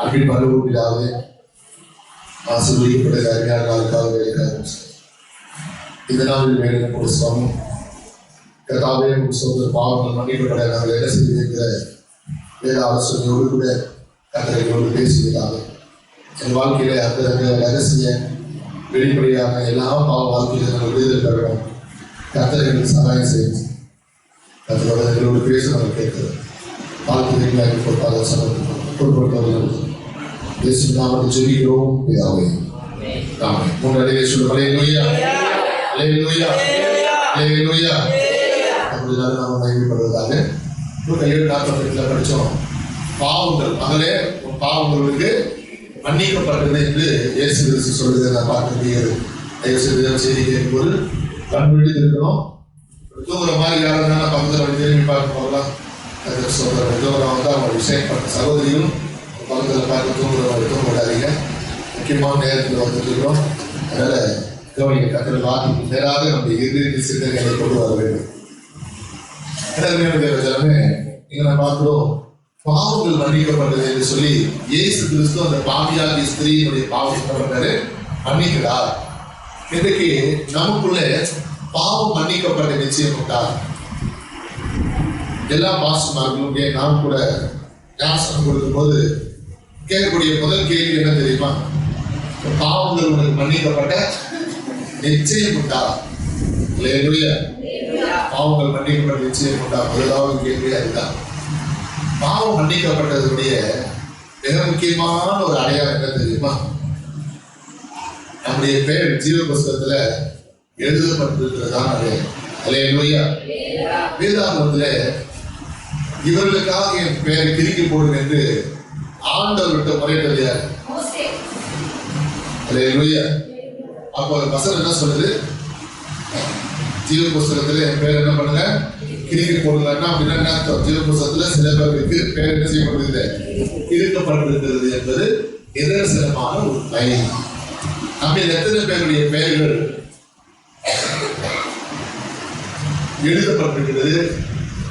அன்பின் மறுபடியாவே ஆசீர்வதிக்கப்பட்ட அருமையான நாளுக்காக வேலைக்காக இந்த நாளில் வேலை ஒரு சுவாமி கர்த்தாவே சொல்ற பாவங்கள் மன்னிக்கப்பட நாங்கள் என்ன செய்திருக்கிற வேத ஆலோசனையோடு கூட கர்த்தரையோடு பேசுவதாக என் வாழ்க்கையில அந்த ரகசிய வெளிப்படையான எல்லா பாவ வாழ்க்கையில நாங்கள் விடுதலை பெறணும். கர்த்தர்களுக்கு சகாயம் செய்யும். கர்த்தரோட எங்களோடு பேச நாங்கள் கேட்கிறோம். வாழ்க்கையை பொறுப்பாக சமர்ப்பிக்கிறோம். இயேசு நாமத்தில் ஜெபிக்கிறோம் பிதாவே. ஆமென். மூன்று சொல்லுங்கள். அல்லேலூயா அல்லேலூயா அல்லேலூயா. அப்படிதான் நாம மகிமைப்படுவதாக. 7:48 படிச்சோம். பாவங்கள் மகளே பாவங்களுக்கு மன்னிக்கப்பட்டது என்று இயேசு கிறிஸ்து சொல்லுகிறதை நான் பார்க்க முடியாது. தயவுசெய்து செய்தி கேட்கும்போது கண் விழித்திருக்கணும். தூங்குற மாதிரி யாரும் பக்கத்தில் திரும்பி பார்க்க போகலாம். சொல்ற தூங்குறவங்க வந்து அவங்க விஷயப்பட்ட சகோதரியும் பக்கத்தில் பார்த்து தூங்குறவங்க தூங்க விடாதீங்க. முக்கியமான நேரத்தில் வந்துருக்கிறோம். அதனால கவனிங்க. கத்திர வாக்கு நேராக நம்ம இறுதி சிந்தனைகளை கொண்டு வர வேண்டும். எல்லாமே இங்க நான் பார்க்கிறோம். பாவங்கள் மன்னிக்கப்பட்டது என்று சொல்லி இயேசு கிறிஸ்து அந்த பாவியாகிய ஸ்திரீயினுடைய பாவம் மன்னிக்கிறார். இன்றைக்கு நமக்குள்ளே பாவம் மன்னிக்கப்பட்ட நிச்சயம் உண்டார். எல்லா பாஸ்டர்மார்களும் நாம் கூட ஞாபகம் கொடுக்கும் போது கேட்கக்கூடிய முதல் கேள்வி என்ன தெரியுமா? பாவங்கள் உனக்கு மன்னிக்கப்பட்ட நிச்சயம் உண்டா? அல்லேலூயா. பாவங்கள் மன்னிக்கப்பட்ட நிச்சயம் உண்டா? முதலாவது கேள்வி அதுதான். பாவம் மன்னிக்கப்பட்டதுடைய மிக முக்கியமான ஒரு அடையாளம் என்ன தெரியுமா? நம்முடைய பெயர் ஜீவ புஸ்தகத்துல எழுதப்பட்டிருக்கிறதான் அடையாளம். அல்லேலூயா. வேதாகமத்துல இவர்களுக்காக என் பெயரை கிறுக்கி போடும் என்று ஆண்டவர்கிட்ட முறையிட்டது யார்? அல்லேலூயா. அப்போ வசனம் என்ன சொல்லுது? ஜீவ புஸ்தகத்துல என் பேர் என்ன பண்ணுங்க, கிறுக்கி போடுங்கன்னா அப்படின்னா ஜீவ புஸ்தகத்துல சில பேருக்கு பேர் என்ன செய்யப்படுகிறது, கிறுக்கப்பட்டிருக்கிறது என்பது நிதர்சனமான ஒரு பயன். நம்ம எத்தனை பேருடைய பெயர்கள் எழுதப்பட்டிருக்கிறது?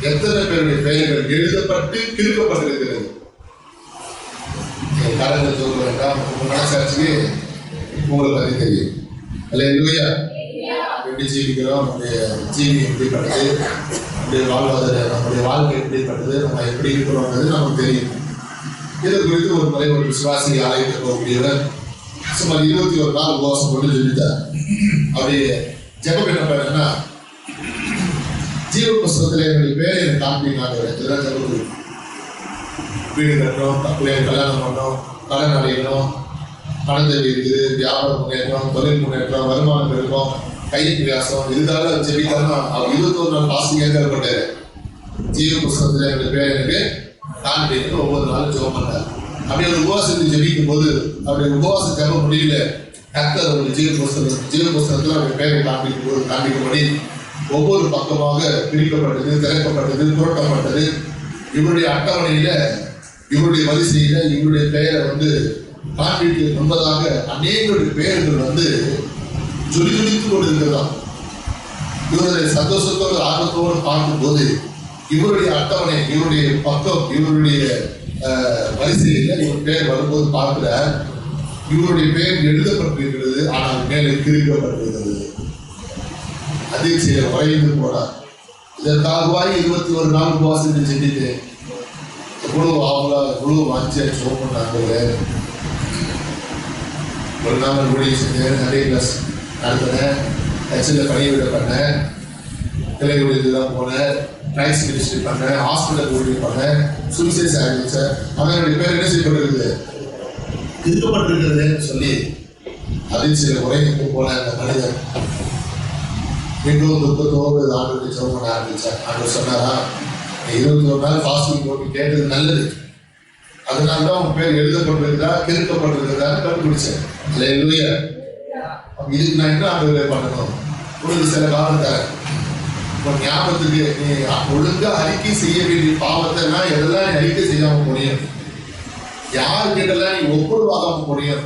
எத்தனை பேருடைய பெயர்கள் எழுதப்பட்டு கிறுக்கப்பட்டிருக்கிறது? காலத்தை சொல்ல வேண்டாம். உங்க மனசாட்சிக்கு உங்களை பற்றி தெரியும். அல்லேலூயா. எப்படி ஜீவிக்கிறோம், நம்முடைய ஜீவி எப்படிப்பட்டது, நம்முடைய வாழ்வாதாரம், நம்முடைய வாழ்க்கை எப்படிப்பட்டது, நம்ம எப்படி இருக்கிறோம்ன்றது நமக்கு தெரியும். இது குறித்து ஒரு முறை ஒரு விசுவாசி ஆலயத்துக்கு போகக்கூடியவர் சுமார் 21 நாள் உபவாசம் கொண்டு சொல்லிட்டார். அவருடைய ஜெபம் என்ன பண்ணா, ஜீவ புஸ்தகத்தில் என்னுடைய பேரை எனக்கு காண்பினாங்க. இதெல்லாம் ஜெபம். வீடு கட்டணும், பிள்ளைங்க கல்யாணம் பண்ணணும், கடன் அடையணும், பணத்தை இருக்குது, வியாபார முன்னேற்றம், தொழில் முன்னேற்றம், வருமானம் இருக்கும், கை பிரயாசம், இதுக்காக ஜெபித்தாலும் அவர் 21 நாள் பாசிங்க ஏற்கப்பட்டாரு. ஜீவ புஸ்தகத்தில் என்னுடைய பேர் எனக்கு காண்பிக்கணும் ஒவ்வொரு நாளும் ஜெபம் பண்ணார். அப்படி ஒரு உபவாசத்தை ஜெபிக்கும் போது அவருடைய உபவாச ஜெபம் முடியல. கர்த்தர் அவருடைய ஜீவ புஸ்தகத்தில் அவருடைய பேரை காண்பிக்கும்படி ஒவ்வொரு பக்கமாக பிரிக்கப்பட்டது, திறக்கப்பட்டது, புரட்டப்பட்டது. இவருடைய அட்டவணையில, இவருடைய வரிசையில இவருடைய பெயரை வந்து காண்பிக்கு முன்பதாக அநேகருடைய பெயர்கள் வந்து ஜொலித்துக் கொண்டிருக்கிறதாம். இவருடைய சந்தோஷத்தோடு ஆர்வத்தோடு பார்க்கும் போது இவருடைய அட்டவணை, இவருடைய பக்கம், இவருடைய வரிசையில இவர் பெயர் வரும்போது பார்க்கிற இவருடைய பெயர் எழுதப்பட்டிருக்கிறது, ஆனால் மேலே கிறுக்கப்பட்டிருக்கிறது. அதிர்ச்சியில உறைந்து போனார். இதற்காகவாய் 21 நாள் உபவாசத்தை செஞ்சுட்டு எவ்வளவு ஆவலா எவ்வளவு வாஞ்சியா ஜெபம் பண்ணாங்க. ஒரு நாள் ஊழிய செஞ்சேன், நிறைய கிளாஸ் நடத்தினேன், ஹெச்எல்ல பணிவிட பண்ணேன், கிளை ஊழியத்துக்கு போனேன், ட்ரைஸ் மினிஸ்ட்ரி பண்ணேன், ஹாஸ்பிட்டல் ஊழியம் பண்ணேன், சுவிசேஷ ஆரம்பிச்சேன். அவனுடைய பேர் என்ன செய்யப்பட்டிருக்குது, இருக்கப்பட்டிருக்கிறதுன்னு சொல்லி அதிர்ச்சியில உரைக்கு போன அந்த மனிதன் இன்னும் துக்கத்தோடு ஆண்டு ஜெபம் பண்ண ஆரம்பிச்சார். ஆண்டு சொன்னாரா, 21 நாள் ஃபாஸ்டிங் போட்டு கேட்டது நல்லது, அதனால தான் உன் பேர் எழுதப்பட்டிருக்கிறதா கிறுக்கப்பட்டிருக்கிறதான்னு கண்டுபிடிச்சேன். அல்லேலூயா. இதுக்கு நான் என்ன ஆண்டு பண்ணணும், உங்களுக்கு சில காலம் தரேன். இப்போ ஞாபகத்துக்கு நீ ஒழுங்கா அறிக்கை செய்ய வேண்டிய பாவத்தைனா எதெல்லாம் அறிக்கை செய்யாம முடியும், யாருக்கிட்டலாம் நீ ஒப்புரவாகாம முடியும்,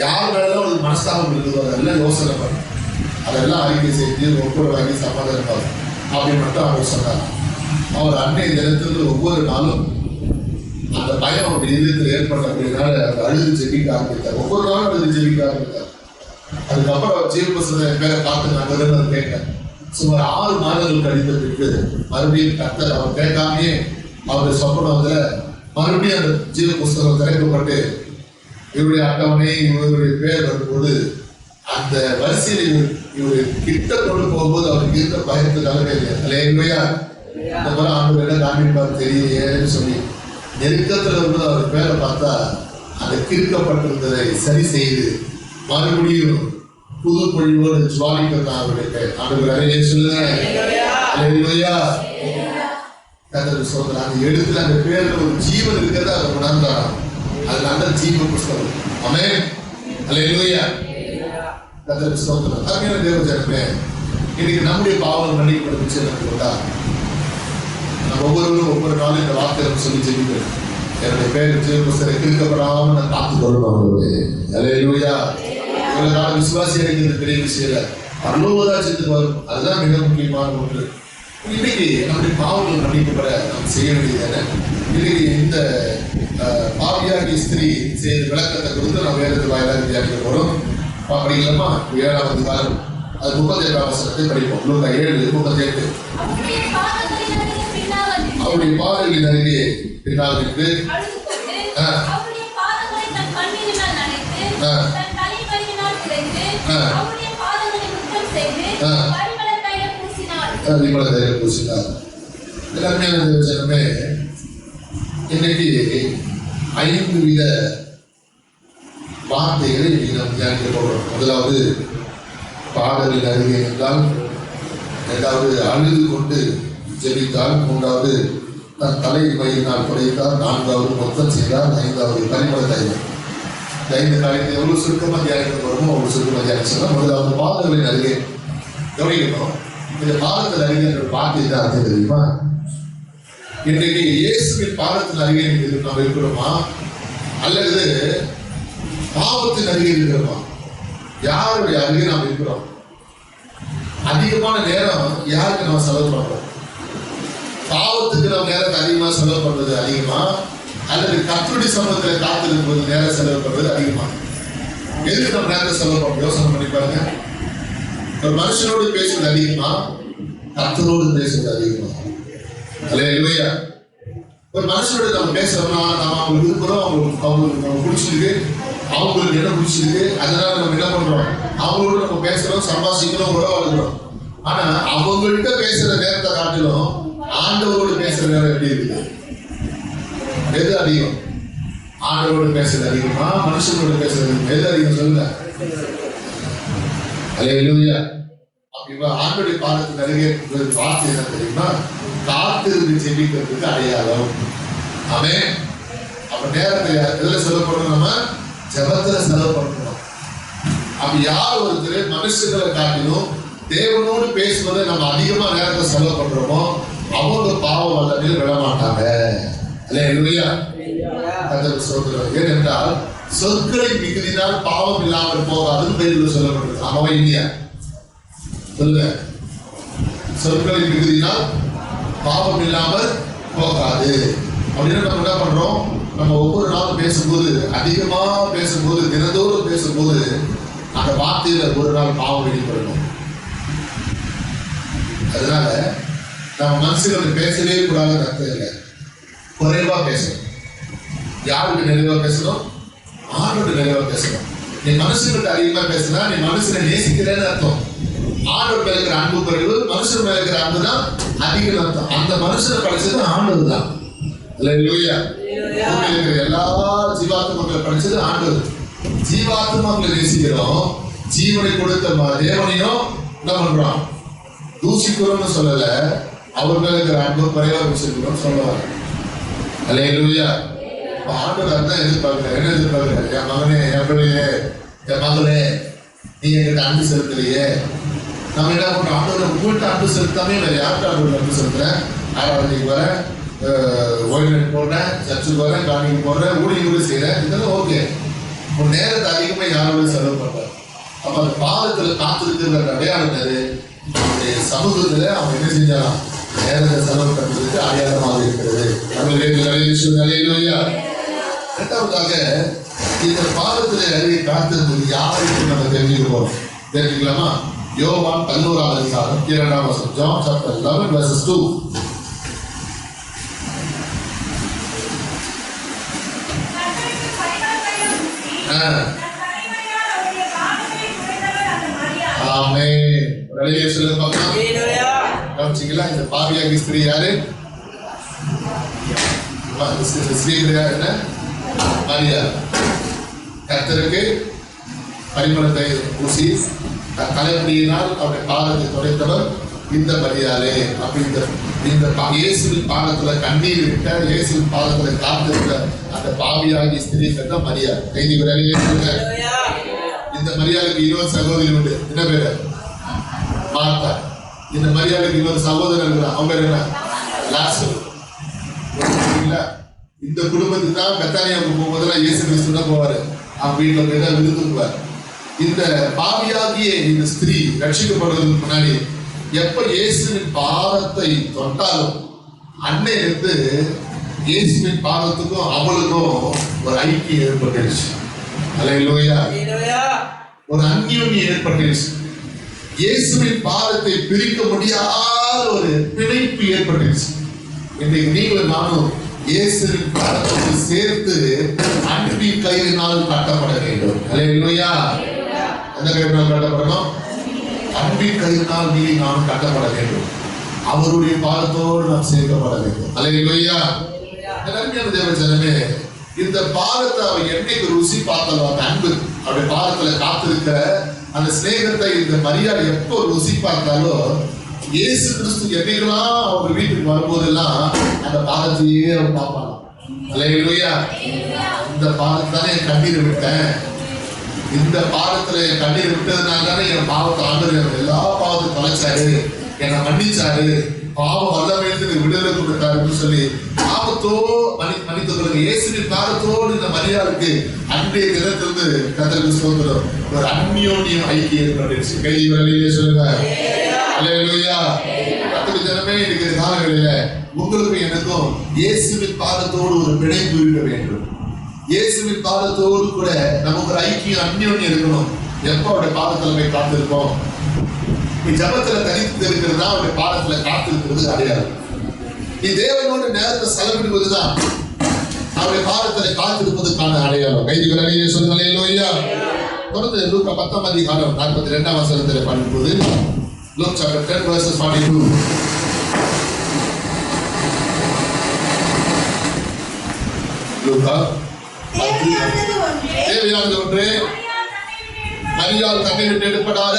யார் மேலாம் ஒரு மனஸ்தாபம் இருக்குதோ அதெல்லாம் யோசனை பண்ணு, அதெல்லாம் அறிக்கை செய்து ஒப்புரவாகி சமாதானம் அப்படின்னு மட்டும் அவர் சொன்னார். அவர் அன்றைய தினத்திலிருந்து ஒவ்வொரு நாளும் அந்த பயம் அவருடைய இதயத்தில் ஏற்பட்டபடினால அவர் அழுது ஜெபிக்க ஆரம்பித்தார். ஒவ்வொரு நாளும் அழுது ஜெபிக்க ஆரம்பித்தார். அதுக்கப்புறம் அவர் ஜீவ புஸ்தகத்தை பேரை பார்த்து நான் விரும்புறது கேட்டேன். சுமார் 6 மாதங்கள் கழித்த பிறகு மறுபடியும் கர்த்தர் அவர் கேட்காமே அவருடைய சொப்பனத்துல மறுபடியும் அந்த ஜீவ புஸ்தகம் திறக்கப்பட்டு இவருடைய அட்டவணை இவருடைய பேர் வரும்போது அந்த வரிசையில் இவர் கிட்ட கொண்டு போகும்போது அவருக்கு இருந்த பயத்துக்காக இல்லையா இந்த மாதிரி ஆண்டு என்ன காமிப்பார் தெரியலையேன்னு சொல்லி நெருக்கத்தில் இருந்து அவர் பேரை பார்த்தா அந்த கிறுக்கப்பட்டிருந்ததை சரி செய்து மறுபடியும் புது பொழிவோடு ஜுவாலிக்கிறது அவருடைய பேர். ஆண்டு சொல்லுங்க சொல்றாங்க. அந்த எழுத்துல அந்த பேர்ல ஒரு ஜீவன் இருக்கிறத அவர் உணர்ந்தாராம். அது நல்ல ஜீவ புஸ்தகம். ஆமென் அல்லேலூயா. கர்த்தருக்கு ஸ்தோத்திரம். அருமையான தேவ ஜனமே, இன்னைக்கு நம்முடைய பாவங்கள் மன்னிக்கப்பட்ட கொண்டா நம்ம ஒவ்வொருவரும் ஒவ்வொரு நாளும் இந்த வார்த்தையை சொல்லி ஜெபிக்கிறோம். என்னுடைய பேர் ஜீவ புஸ்தகம் கிறுக்கப்படாம நான் காத்துக் கொள்ளணும். அல்லேலூயா. இவ்வளவு நாள் விசுவாசி அடைக்கிறது பெரிய விஷயம் இல்லை, பரலோகராஜ்யத்துக்கு வரும். அதுதான் மிக முக்கியமான ஒன்று. இன்னைக்கு நம்முடைய பாவங்கள் மன்னிக்கப்பட நாம் செய்ய வேண்டியது. இன்னைக்கு இந்த பாவியாகி ஸ்திரீ செய்த விளக்கத்தை கொடுத்து நாம் வேதத்து வாயிலாக தியானிக்க போறோம். படிக்கலாமா? 7ஆம் அதிகாரம் அது 37ஆம் வசனத்தை படிப்போம். 7:38. அவருடைய பாதங்களின் அருகே பின்னால் நின்று பூசினார். எல்லாருமே இன்னைக்கு 5 வித வார்த்தைகளை நாம் தியானிக்க போகிறோம். முதலாவது பாடலின் அருகே என்றால், 2வது அழுது கொண்டு ஜெபித்தால், 3வது தன் தலை மயிரினால் குறைத்தார், 4வது மொத்தம் செய்தார், 5வது பரிமள தைலம். இந்த 5 காரியத்தை எவ்வளவு சுருக்கமாக தியானிக்க போகிறோமோ அவ்வளவு சுருக்கமாக தியானிச்சோம். முதலாவது பாதங்களின் அருகே கவனிக்கணும். இந்த பாதத்தில் அருகே என்ற வார்த்தை தான் அர்த்தம் தெரியுமா? இன்றைக்கு இயேசுவின் பாதத்தின் அருகே நாம் இருக்கிறோமா அல்லது பாவத்தின் அருகே இருக்கிறோமா? யாருடைய அருகே நாம் இருக்கிறோம்? அதிகமான நேரம் யாருக்கு நாம் செலவு பண்றோம்? பாவத்துக்கு நாம் நேரத்தை அதிகமாக செலவு பண்றது அதிகமா அல்லது கர்த்தருடைய சமூகத்தில் காத்திருப்பது நேரம் செலவு பண்றது அதிகமா? எதுக்கு நம்ம நேரத்தை செலவு பண்றோம்? யோசனை பண்ணி பாருங்க. ஒரு மனுஷனோடு பேசுவது அதிகமா, கர்த்தரோடு பேசுவது அதிகமா? அல்லேலூயா. ஒரு மனுஷனோட நம்ம பேசுறோம்னா நம்ம அவங்களுக்கு விரும்புறோம், அவங்களுக்கு நம்ம பிடிச்சிருக்கு, அவங்களுக்கு என்ன பிடிச்சிருக்கு, அதனால நம்ம என்ன பண்றோம்? அவங்களோட நம்ம பேசுறோம், சம்பாதிக்கிறோம், உறவு வளர்க்கிறோம். ஆனா அவங்கள்ட்ட பேசுற நேரத்தை காட்டிலும் ஆண்டவரோடு பேசுற நேரம் எப்படி இருக்குது? எது அதிகம்? ஆண்டவரோடு பேசுறது அதிகமா, மனுஷனோட பேசுறது எது அதிகம்? சொல்லுங்க. அல்லேலூயா. அப்ப ஆண்டவருடைய பாதத்தின் அருகே வார்த்தை என்ன தெரியுமா? காத்திருந்து ஜெபிக்கிறதுக்கு அடையாளம். ஆமென். அப்ப நேரத்தை எதுல செலவு பண்ணணும்? நம்ம ஜெபத்துல செலவு பண்ணணும். அப்ப யார் ஒருத்தர் மனுஷங்களை காட்டிலும் தேவனோடு பேசுவதை நம்ம அதிகமா நேரத்தை செலவு பண்றோமோ அவங்க பாவ வல்லமையில் விடமாட்டாங்க. அல்லேலூயா. கர்த்தருக்கு ஸ்தோத்திரம். ஏனென்றால் சொற்களின் மிகுதினால் பாவம் இல்லாமல் போகாதுன்னு பைபிள்ல சொல்லப்பட்டிருக்கு. ஆமாவா இல்லையா? சொல்லுங்க. சொற்களின் மிகுதினால் பாவம் இல்லாமல் போகாது. அப்படின்னு நம்ம என்ன பண்றோம்? நம்ம ஒவ்வொரு நாளும் பேசும்போது, அதிகமா பேசும்போது, தினந்தோறும் பேசும்போது அந்த வார்த்தையில ஒரு நாள் பாவம் வெளிப்படணும். அதனால நம்ம மனசுல பேசவே கூடாதுன்னு அர்த்தம் இல்லை. குறைவா பேசணும். யாருக்கு நிறைவா பேசணும்? ஆண்டோட நிறைவா பேசணும். நீ மனுஷனுக்கு அதிகமா பேசினா நீ மனுஷனை நேசிக்கிறேன்னு அர்த்தம். ஆண்டவர் மேல இருக்கிற அன்பு குறைவு, மனுஷன் மேல இருக்கிற அன்பு தான் அதிக அர்த்தம். அந்த மனுஷனை படைச்சது ஆண்டவர் தான். அல்லேலூயா. இருக்கிற எல்லா ஜீவாத்மாக்களை படைச்சது ஆண்டவர். ஜீவாத்மாக்களை நேசிக்கிறோம், ஜீவனை கொடுத்த தேவனையும் என்ன பண்றோம்? தூசிக்கிறோம்னு சொல்லல, அவர் மேல இருக்கிற அன்பு குறைவா வச்சிருக்கிறோம் சொல்லுவாங்க. அல்லேலூயா. ஆண்டவர் அதான் எதிர்பார்க்கிறார். என்ன எதிர்பார்க்கிறார்? என் மகனே, என் பிள்ளையே, என் மகளே, நீ எங்கிட்ட அன்பு செலுத்தலையே. நம்ம என்ன பண்றோம்? ஆண்டவர் உங்கள்கிட்ட அன்பு செலுத்தாமே வேற யார்கிட்ட ஆண்டவர் அன்பு செலுத்துறேன்? ஆராதனைக்கு வரேன், ஓய்வு போடுறேன், சர்ச்சுக்கு வரேன், காணிக்கு போடுறேன், ஊழியர்கள் செய்யறேன், இதெல்லாம் ஓகே. உன் நேரத்தை அதிகமா யாரோட செலவு பண்ற? அப்ப அந்த பாதத்துல காத்திருக்கிற அடையாளம் சமூகத்துல அவங்க என்ன செஞ்சாலும் நேரத்தை செலவு பண்ணுறதுக்கு அடையாளமாக இருக்கிறது. அல்லேலூயா. இரண்டாவதாக இந்த பாதத்தில் காத்திருந்தது யாருக்கு நம்ம தெரிஞ்சுக்கலாமா? யோவான் 11ஆம் அதிகாரம் 2ஆம் வசனம். John chapter 11 verses 2. ஆமென். ஹல்லேலூயா சொல்லுங்க பாக்கலாம். கவனிச்சீங்களா? இந்த பாவியாகிய ஸ்திரீ யாரு? ஸ்திரீ என்ன? மரியா. கர்த்தருக்கு பரிமளத்தை பூசி தலைமுடியினால் அவருடைய பாதத்தை துடைத்தவர் இந்த மரியாதை. அப்ப இந்த இயேசுவின் பாதத்துல கண்ணீர் விட்ட, இயேசுவின் பாதத்துல காத்திருக்க அந்த பாவியாகிய ஸ்திரீ தான் மரியா. இந்த மரியாதைக்கு இன்னொரு சகோதரி உண்டு. என்ன பேரு? மார்த்தா. இந்த மரியாதைக்கு இன்னொரு சகோதரர் இருக்கிறார். அவங்க பேர் என்ன? லாசரு. இந்த குடும்பத்துக்கு தான் பெத்தானியாவுக்கு போகும்போதெல்லாம் இயேசு கிறிஸ்து தான் போவாரு. அவங்க வீட்டுல போய் தான் விருந்துக்குவார். இந்த பாவியாகிய இந்த ஸ்திரீ ரட்சிக்கப்படுவதற்கு முன்னாடி எப்ப இயேசுவின் பாதத்தை தொட்டாலும் அன்னையிலிருந்து இயேசுவின் பாதத்துக்கும் அவளுக்கும் ஒரு ஐக்கியம் ஏற்பட்டுருச்சு. அல்லேலூயா. ஒரு அந்யோன்யம் ஏற்பட்டுருச்சு. இயேசுவின் பாதத்தை பிரிக்க முடியாத ஒரு பிணைப்பு ஏற்பட்டுருச்சு. இன்றைக்கு நீங்களும் நானும் இயேசுவின் பாதத்தை சேர்த்து அன்பின் கயிறினால் கட்டப்பட வேண்டும். அல்லேலூயா. எந்த கயிறினால் கட்டப்படணும்? அன்பின் கயிறினால் நீ நாம் கட்டப்பட வேண்டும். அவருடைய பாதத்தோடு நாம் சேர்க்கப்பட வேண்டும். அல்லேலூயா. அருமையான தேவ ஜனமே, இந்த பாதத்தை அவன் என்னைக்கு ருசி பார்த்தாலும் அந்த அன்பு அவருடைய பாதத்துல காத்திருக்கிற அந்த சிநேகத்தை இந்த மரியாதை எப்போ ருசி பார்த்தாலும் இயேசு கிறிஸ்து என்னைக்கெல்லாம் அவங்க வீட்டுக்கு வரும்போதெல்லாம் அந்த பாதத்தையே அவன் பார்ப்பாங்க. அல்லேலூயா. இந்த பாதத்தை தானே என் கண்ணீர் விட்டேன், இந்த பாதத்துல என் கண்ணீர் விட்டதுனால தானே என் பாவத்தை ஆண்டவர் எல்லா பாவத்தையும் தொலைச்சாரு, என்னை மன்னிச்சாரு, பாவம் வல்லமையிலிருந்து விடுதலை கொடுத்தாருன்னு சொல்லி பாவத்தோ மன்னித்துக் கொள்ளுங்க. இயேசுவின் பாதத்தோடு இந்த மரியாதைக்கு அன்றைய தினத்திலிருந்து கர்த்தருக்கு ஸ்தோத்திரம் ஒரு அந்யோன்யம் ஐக்கியம் ஏற்பட்டுச்சு. கைதிகளிலே சொல்லுங்க. அல்லேலூயா. கர்த்தருக்கு ஜனமே, இருக்கிற காலங்களில உங்களுக்கு எனக்கும் இயேசுவின் பாதத்தோடு ஒரு பிணைப்பு இருக்க வேண்டும். இயேசுவின் பாதத்தோடு கூட நமக்கு ஒரு ஐக்கியம் அந்யோன்யம் இருக்கணும். எப்போ அவருடைய பாதத்துல போய் காத்திருப்போம்? நீ ஜபத்துல தனித்து இருக்கிறதா அவருடைய பாதத்துல காத்திருக்கிறது அடையாளம். நீ தேவனோட நேரத்தை செலவிடுவதுதான் அவருடைய பாதத்துல காத்திருப்பதற்கான அடையாளம். கைதிகளிலே சொல்லுங்க. அல்லேலூயா. தொடர்ந்து லூக்கா 10ஆம் அதிகாரம் 42ஆம் வசனத்தில் படிக்கும்போது Luke chapter 10 verses 42. லூக்கா தேவையானது ஒன்று மரியாள் தன்னை விட்டு எடுப்படாத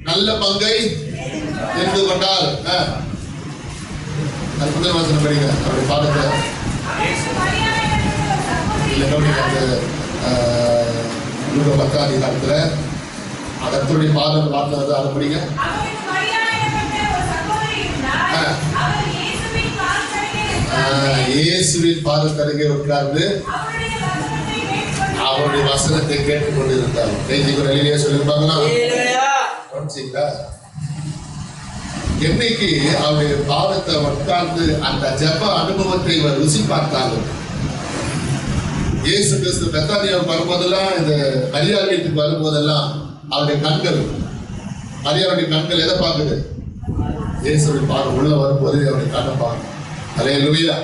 நல்ல பங்கை தெரிந்து கொண்டால் அது முதல் வசனம் படிங்க. அவருடைய பாதத்தை லூக்கா 10ஆம் அதிகாரத்துல கர்த்தருடைய பாதம் வார்த்தை அதை படிங்க. இயேசுவின் பாதத்தருகே உட்கார்ந்து அவருடைய வசனத்தை கேட்டுக் கொண்டிருந்தார். கைதிகளிலே சொல்லிருப்பாங்களா? என்னைக்கு அவருடைய பாதத்தை உட்கார்ந்து அந்த ஜெப அனுபவத்தை ருசி பார்த்தாலும், இயேசு கிறிஸ்து பெத்தானியாவுக்கு வரும்போதெல்லாம், இந்த மரியாள் வீட்டுக்கு வரும்போதெல்லாம் அவருடைய கண்கள், மரியாளுடைய கண்கள் எதை பார்க்குது? இயேசுவின் பாதம் உள்ள வரும்போது அவருடைய கண்ணை பார்க்கும். அல்லேலூயா.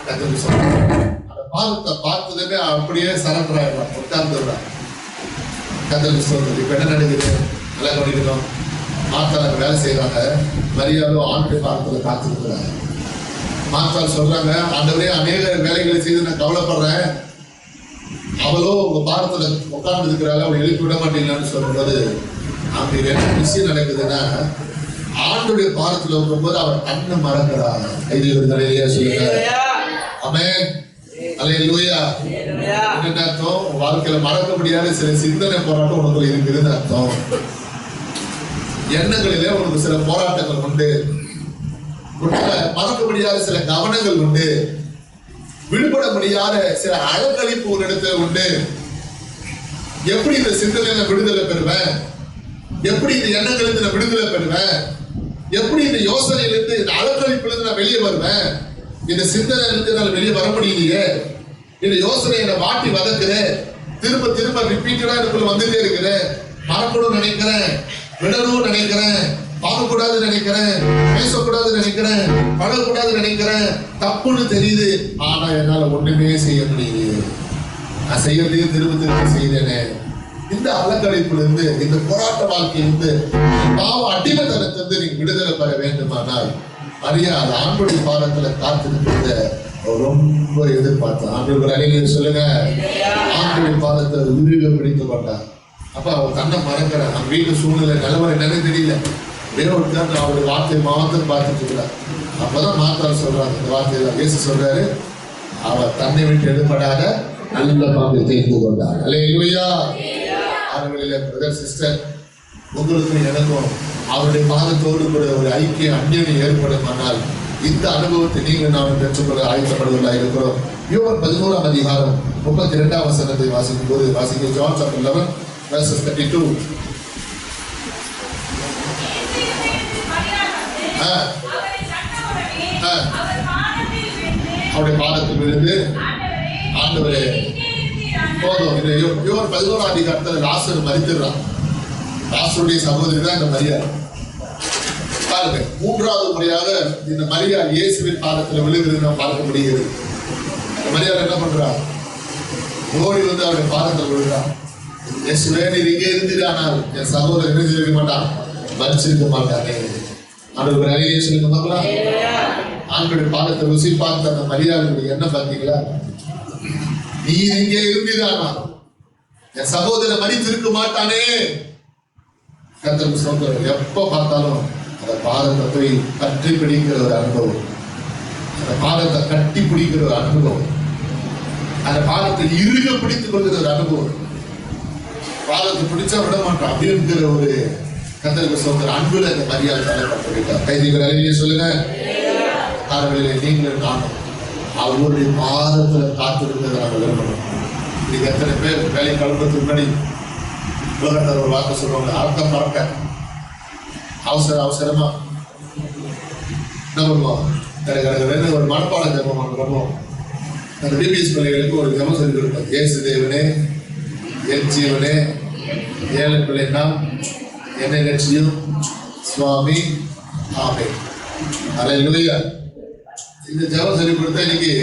கர்த்தருக்கு சொல்றாங்க. அந்த பாதத்தை பார்த்ததுமே அப்படியே சரண்டர் ஆயிடுறான், உட்கார்ந்துடுறான். கர்த்தருக்கு சொல்றது. இப்ப என்ன நடக்குது? நல்லா கவனிக்கணும். மாத்தாள் வேலை செய்யறாங்க, மரியாதை ஆண்டுடைய பாதத்துல காத்திருக்கிறாங்க. மாத்தாள் சொல்றாங்க, ஆண்டவரே அநேக வேலைகளை செய்து நான் கவலைப்படுறேன், அவளோ உங்க பாதத்துல உட்கார்ந்து இருக்கிறாள், அவளை எழுப்பி விட மாட்டீங்களான்னு சொல்லும்போது அப்படி என்ன விஷயம் நடக்குதுன்னா, ஆண்டுடைய பாதத்துல இருக்கும்போது அவர் கண்ணை மறக்கிறாங்க. கைதிகளிலே சொல்லுங்க. ஆமென். அல்லேலூயா. என்ன அர்த்தம்? வாழ்க்கையில மறக்க முடியாத சில சிந்தனை போராட்டம் உனக்கு இருக்குதுன்னு அர்த்தம். எண்ணங்களிலே உனக்கு சில போராட்டங்கள் உண்டு, மறக்க முடியாத சில கவனங்கள் உண்டு, விடுபட முடியாத சில அழகழிப்பு ஒரு இடத்துல உண்டு. எப்படி இந்த சிந்தனை விடுதலை பெறுவேன்? எப்படி இந்த எண்ணங்களுக்கு நான் விடுதலை பெறுவேன்? எப்படி இந்த யோசனையிலிருந்து, இந்த அலக்கழிப்பிலிருந்து நான் வெளியே வருவேன்? இந்த சிந்தனையிலிருந்து நான் வெளியே வர முடியலையே. இந்த யோசனை என்னை வாட்டி வதக்குறேன், திரும்ப திரும்ப ரிப்பீட்டடா எனக்குள்ள வந்துட்டே இருக்கிறேன். மறக்கணும்னு நினைக்கிறேன், விடணும்னு நினைக்கிறேன், பார்க்கக்கூடாதுன்னு நினைக்கிறேன், பேசக்கூடாதுன்னு நினைக்கிறேன், பழகக்கூடாதுன்னு நினைக்கிறேன். தப்புன்னு தெரியுது, ஆனா என்னால ஒண்ணுமே செய்ய முடியுது. நான் செய்யறதையே திரும்ப திரும்ப செய்தேனே. இந்த அலக்கழிப்பிலிருந்து, இந்த போராட்ட வாழ்க்கையிலிருந்து, பாவ அடிமைத்தனத்திலிருந்து நீங்க விடுதலை பெற வேண்டுமானால் மரியா அது ஆண்டவருடைய பாதத்துல காத்திருக்கிறத ரொம்ப எதிர்பார்த்தேன். ஆண்டவர் அழிங்க சொல்லுங்க. ஆண்டவருடைய பாதத்தை உருக பிடித்து கொண்டார். அப்ப அவன் தன்னை மறக்கிறான். நம்ம வீட்டு சூழ்நிலை நிலவரம் என்னன்னு தெரியல. வேறொருத்தர் அவருடைய வார்த்தையை மாத்திரம் பார்த்துட்டு இருக்கிறார். அப்பதான் மாத்தார் சொல்றாங்க இந்த வார்த்தையில. இயேசு சொல்றாரு, அவர் தன்னை விட்டு எடுபடாத நல்ல பாம்பை தெரிந்து கொண்டார். அல்லேலூயா. ஆரம்பில பிரதர் சிஸ்டர், உங்களுக்கும் எனக்கும் அவருடைய பாதத்தோடு கூட ஒரு ஐக்கிய அந்நியம் ஏற்படுமானால் இந்த அனுபவத்தை நீங்கள் நாம் பெற்றுக்கொள்ள ஆயத்தப்படுவதாக இருக்கிறோம். யோவான் 11ஆம் அதிகாரம் 32ஆம் வசனத்தை வாசிக்கும் போது வாசிக்க, John chapter 11 verses 32. அவருடைய பாதத்தில் விழுந்து, ஆண்டவரே போதும். யோவான் 11ஆம் அதிகாரத்தில் லாசர் மரித்துறான். லாசருடைய சகோதரி தான் இந்த மரியா. பாருங்க, 3வது முறையாக இந்த மரியா இயேசுவின் பாதத்தில் விழுகிறது நாம் பார்க்க முடிகிறது. மரியா என்ன பண்றா? ஓடி வந்து அவருடைய பாதத்தில் விழுறா. இயேசுவே, நீர் இங்கே இருந்தீரானால் என் சகோதரர் என்ன செய்ய மாட்டான், மறிச்சிருக்க மாட்டானே. ஆண்டவர் அழியே சொல்லுங்க பார்க்கலாம். ஆண்டவருடைய பாதத்தை ருசி பார்த்த அந்த மரியாதையுடைய என்ன பார்த்தீங்களா? நீர் இங்கே இருந்தீரானால் என் சகோதரர் மறித்திருக்க மாட்டானே. கர்த்தருக்கு ஸ்தோத்திரம். எப்ப பார்த்தாலும் அந்த பாதத்தை போய் கட்டி பிடிக்கிற ஒரு அனுபவம், அந்த பாதத்தை கட்டி பிடிக்கிற ஒரு அனுபவம், அந்த பாதத்தை இறுக பிடித்துக் கொள்கிற ஒரு அனுபவம். பாதத்தை பிடிச்சா விட மாட்டோம் அப்படிங்கிற ஒரு கர்த்தருக்கு ஸ்தோத்திரம் அன்புல இந்த மரியாதை தலைப்பட்டிருக்கார். கைதிகள் அழகிய சொல்லுங்க. காரணங்களிலே நீங்களும் நானும் அவருடைய பாதத்துல காத்திருக்கிறத நாங்கள் விரும்பணும். இன்னைக்கு எத்தனை பேர் வேலை கலப்பத்துக்கு முன்னாடி உலகத்தில் ஒரு வார்த்தை சொல்லுவாங்க, அறக்க பறக்க அவசரமா என்ன பண்ணுவோம், கடற்கரை ஒரு மனப்பாட ஜபம் பண்ணுவோம். அந்த பிபிஎஸ் பிள்ளைகளுக்கு ஒரு ஜபம் சொல்லி கொடுப்போம். இயேசு தேவனே, என் ஜீவனே, ஏழை பிள்ளைனா என்னை லட்சியம் சுவாமி ஆமே. அல்லேலூயா. இந்த ஜபம் சொல்லி கொடுத்தா இன்னைக்கு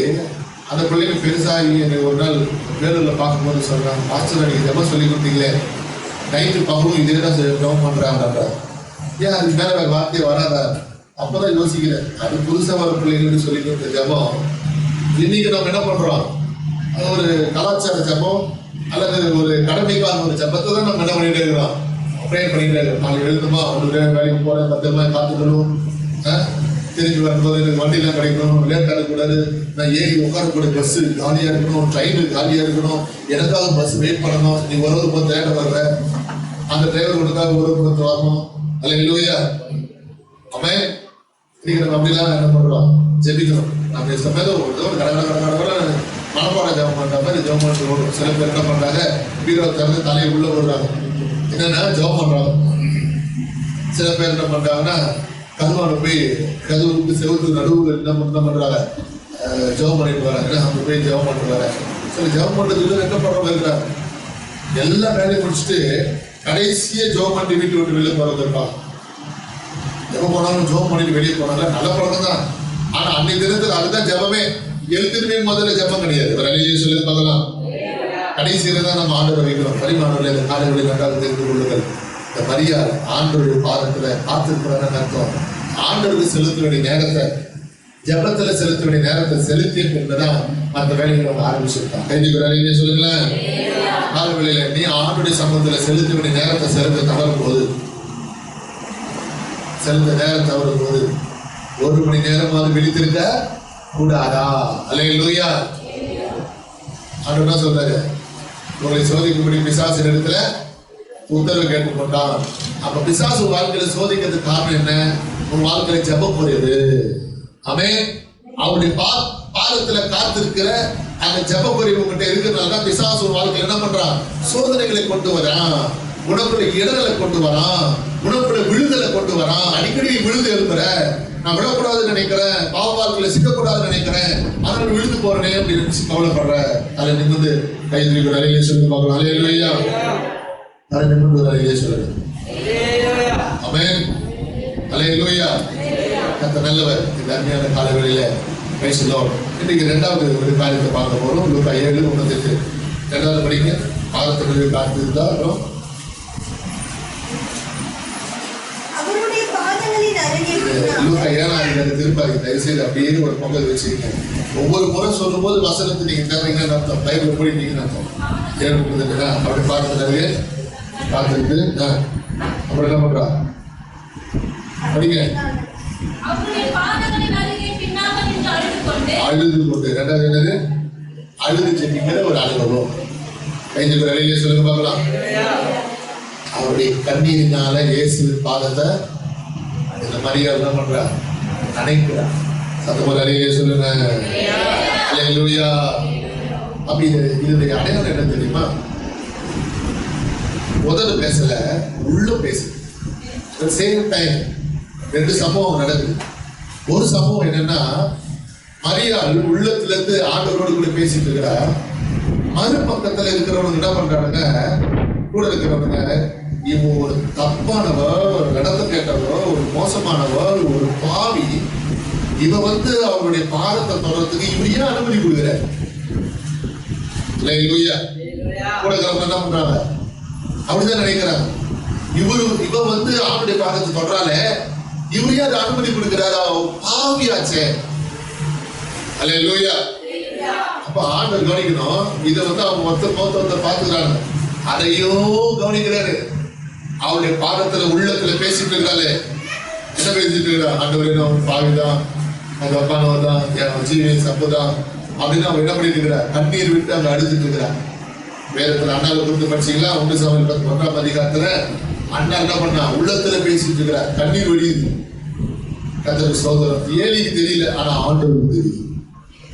அந்த பிள்ளைங்க பெருசாகி எனக்கு ஒரு நாள் வேலூர்ல பார்க்கும்போது சொல்றாங்க, மாஸ்டர் எனக்கு ஜபம் சொல்லி கொடுத்தீங்களே, நைட்டு பகலும் இதே தான் ஜபம் பண்றாங்க. ஏன் அது மேல வேற வார்த்தையை வராதா? அப்பதான் யோசிக்கிறேன், அது புதுசா வர பிள்ளைங்களுக்கு சொல்லி கொடுத்த ஜபம் இன்னைக்கு நம்ம என்ன பண்றோம், அது ஒரு கலாச்சார ஜபம் அல்லது ஒரு கடமைக்கான ஒரு ஜபத்தை தான் நம்ம என்ன பண்ணிட்டே இருக்கிறோம், ப்ரேயர் பண்ணிட்டே இருக்கிறோம். நாளைக்கு எழுதுமா, ஒரு வேலைக்கு போறேன், பத்திரமா காத்துக்கணும், திரும்பி வரும்போது எனக்கு வண்டிலாம் கிடைக்கணும், லேட் ஆகக்கூடாது, நான் ஏறி உட்காரக்கூடிய பஸ்ஸு காலியாக இருக்கணும், ட்ரெயின் காலியாக இருக்கணும், எனக்காக பஸ் வெயிட் பண்ணணும், நீ ஒரு போது தேட வருவேன், அந்த டிரைவர் உனக்காக ஒரு போது வரணும். அல்லேலூயா. ஆமே. இன்னைக்கு நம்ம அப்படிலாம் என்ன பண்றோம், ஜெபிக்கிறோம். நம்ம சமயம் ஒரு கடற்கரை மனப்பாட ஜபம் பண்ற மாதிரி ஜபம் பண்ணுறோம். சில பேர் என்ன பண்றாங்க, பீரோ திறந்து தலையை உள்ள போடுறாங்க, என்னன்னா ஜபம் பண்றாங்க. சில பேர் என்ன பண்றாங்கன்னா, கதுவான போய் கதவுக்கு செவத்து நடுவில் என்ன பண்றாங்க, ஜபம் பண்ணிட்டு வராங்க. அங்க போய் ஜபம் பண்ணிட்டு வர சில ஜபம் பண்றதுக்கு என்ன பண்றவங்க இருக்கிறாங்க. எல்லா வேலையும் முடிச்சுட்டு கடைசியே ஜபம் பண்ணி வீட்டு விட்டு வெளியே போறது இருப்பாங்க. எப்ப போனாலும் ஜபம் பண்ணிட்டு வெளியே போனாங்க, நல்ல பழக்கம் தான். ஆனா அன்னைக்கு தினத்துல அதுதான் ஜபமே. எழுத்துமே முதல்ல ஜபம் கிடையாது. ஒரு சொல்லி பார்க்கலாம். கடைசியில தான் நம்ம ஆண்டவர் வைக்கிறோம். பரிமாணங்களை இந்த காலைகளில் நன்றாக தெரிந்து கொள்ளுங்கள். இந்த மரியாதை ஆண்டவருடைய பாதத்துல காத்திருக்கிறான்னு அர்த்தம். ஆண்டவருக்கு செலுத்த வேண்டிய நேரத்தை, ஜபத்துல செலுத்த வேண்டிய நேரத்தை செலுத்திய பின்புதான் மற்ற வேலைகளை அவங்க ஆரம்பிச்சிருக்காங்க. கைதிக்கு வேலையிலே சொல்லுங்களேன். காலவெளியில நீ ஆண்டுடைய சம்பவத்துல செலுத்த வேண்டிய நேரத்தை செலுத்த தவறும் போது, ஒரு மணி நேரமாவது விழித்திருக்க கூடாதா? அல்லேலூயா. ஆண்டவர் என்ன சொல்றாரு, உங்களை சோதிக்கும்படி பிசாசின் இடத்துல உத்தரவு கேட்டுக் கொண்டான். அப்ப பிசாசு வாழ்க்கையில சோதிக்கிறதுக்கு காரணம் என்ன? உன் வாழ்க்கையில ஜெபம் குறையுது. ஆமென். அவருடைய பாதத்துல காத்திருக்கிற அந்த ஜெப குறைவு உங்ககிட்ட இருக்கிறதுனால தான் பிசாசு வாழ்க்கையில என்ன பண்றான், சோதனைகளை கொண்டு வரான், உனக்குள்ள இடங்களை கொண்டு வரான், உனக்குள்ள விழுதலை கொண்டு வரான். அடிக்கடி விழுது எழுப்புற, நான் விழக்கூடாதுன்னு நினைக்கிறேன், பாவ வாழ்க்கையில சிக்கக்கூடாதுன்னு நினைக்கிறேன், அதனால விழுந்து போறேனே அப்படின்னு கவலைப்படுற. அதை நிமிந்து கை தூக்கி அலையிலே சொல்லி பார்க்கலாம். அல்லேலூயா. அதை நிமிந்து அலையிலே சொல்லுங்க. ஆமென். அல்லேலூயா. கர்த்தர் நல்லவர். இந்த அருமையான காலவெளியில பிரைஸ் தி லார்ட். இன்னைக்கு இரண்டாவது ஒரு காரியத்தை பார்க்க போறோம். லூக்கா 7:38 இரண்டாவது படிங்க. பாதத்துக்கு காத்து இருந்தா லூக்கா 7 திருப்பாதி தயவு செய்து அப்படியே ஒரு பொங்கல் வச்சிருக்கேன். ஒவ்வொரு முறை சொல்லும் போது வசனத்தை நீங்க தர்றீங்கன்னு அர்த்தம், பைபிள் போயிட்டீங்கன்னு அர்த்தம். 7:30 அப்படி பார்த்துட்டு பார்த்துட்டு அப்புறம் என்ன பண்றா படிங்க. அழுது கொண்டு இரண்டாவது என்னது? அழுது சென்னிங்கிற ஒரு அனுபவம். கைது வேலையிலே சொல்லுங்க பார்க்கலாம். அவருடைய கண்ணீரினால இயேசுவின் பாதத்தை இந்த மரியா என்ன பண்றா? அணைக்கிறா. சத்தமா அலையிலே சொல்லுங்க. அல்லேலூயா. அப்ப இதனுடைய அடையாளம் என்ன தெரியுமா? முதல்ல பேசல, உள்ள பேசு. சேம் டைம் ரெண்டு சம்பவம் நடக்குது. ஒரு சம்பவம் என்னன்னா, மரியாள் உள்ளத்துல இருந்து ஆண்டவரோடு கூட பேசிட்டு இருக்கிறா. மறுபக்கத்துல இருக்கிறவங்க என்ன பண்றாங்க? கூட இருக்கிறவங்க இவன் ஒரு தப்பானவ, ஒரு நடத்த கேட்டவ, ஒரு மோசமானவ, ஒரு பாவி, இவ அவருடைய பாதத்தை தொடர்றதுக்கு இவர் ஏன் அனுமதி கொடுக்குறாரு? கூட இருக்கிறவங்க என்ன பண்றாங்க? அப்படிதான் நினைக்கிறாங்க. இவ அவருடைய பாதத்தை தொடராலே இவரையே அதை அனுமதி கொடுக்கிறாரா? பாவியாச்சே. அல்லேலூயா. அப்ப ஆண்டவர் கவனிக்கணும். இதை அவங்க ஒருத்தர் பார்த்துக்கிறாங்க, அதையும் கவனிக்கிறாரு. அவருடைய பாதத்துல உள்ளத்துல பேசிட்டு இருக்கிறாரு. என்ன பேசிட்டு இருக்கிறா? ஆண்டவரே நான் பாவிதான், அந்த அப்பானவர் தான், என் ஜீவன் சப்புதான் அப்படின்னு அவங்க என்ன பண்ணிட்டு இருக்கிறார்? கண்ணீர் விட்டு அங்க அழுதுட்டு இருக்கிறார். வேதத்துல அண்ணாவை குறித்து படிச்சீங்களா? 1 சாமுவேல் 11ஆம் அதிகாரத்துல அண்ணா என்ன பண்ணா? உள்ளத்துல பேசிட்டு இருக்கிறார், கண்ணீர் வடியுது. கர்த்தருக்கு ஸ்தோத்திரம். ஏலிக்கு தெரியல, ஆனா ஆண்டவருக்கு தெரியுது.